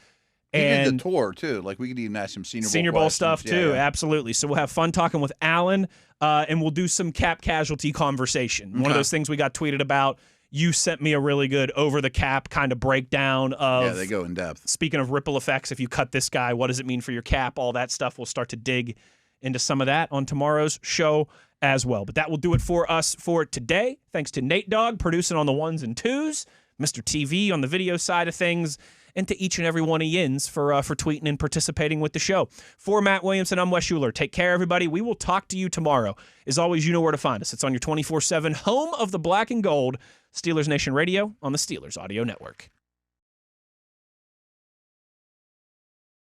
He did the tour too. Like we could even ask some Senior Bowl stuff too. Yeah. Absolutely. So we'll have fun talking with Alan, and we'll do some cap casualty conversation. One of those things we got tweeted about. You sent me a really good over-the-cap kind of breakdown of... Yeah, they go in depth. Speaking of ripple effects, if you cut this guy, what does it mean for your cap? All that stuff. We'll start to dig into some of that on tomorrow's show as well. But that will do it for us for today. Thanks to Nate Dogg producing on the ones and twos, Mr. TV on the video side of things, and to each and every one of yins for tweeting and participating with the show. For Matt Williamson, I'm Wes Uhler. Take care, everybody. We will talk to you tomorrow. As always, you know where to find us. It's on your 24/7 home of the black and gold, Steelers Nation Radio on the Steelers Audio Network.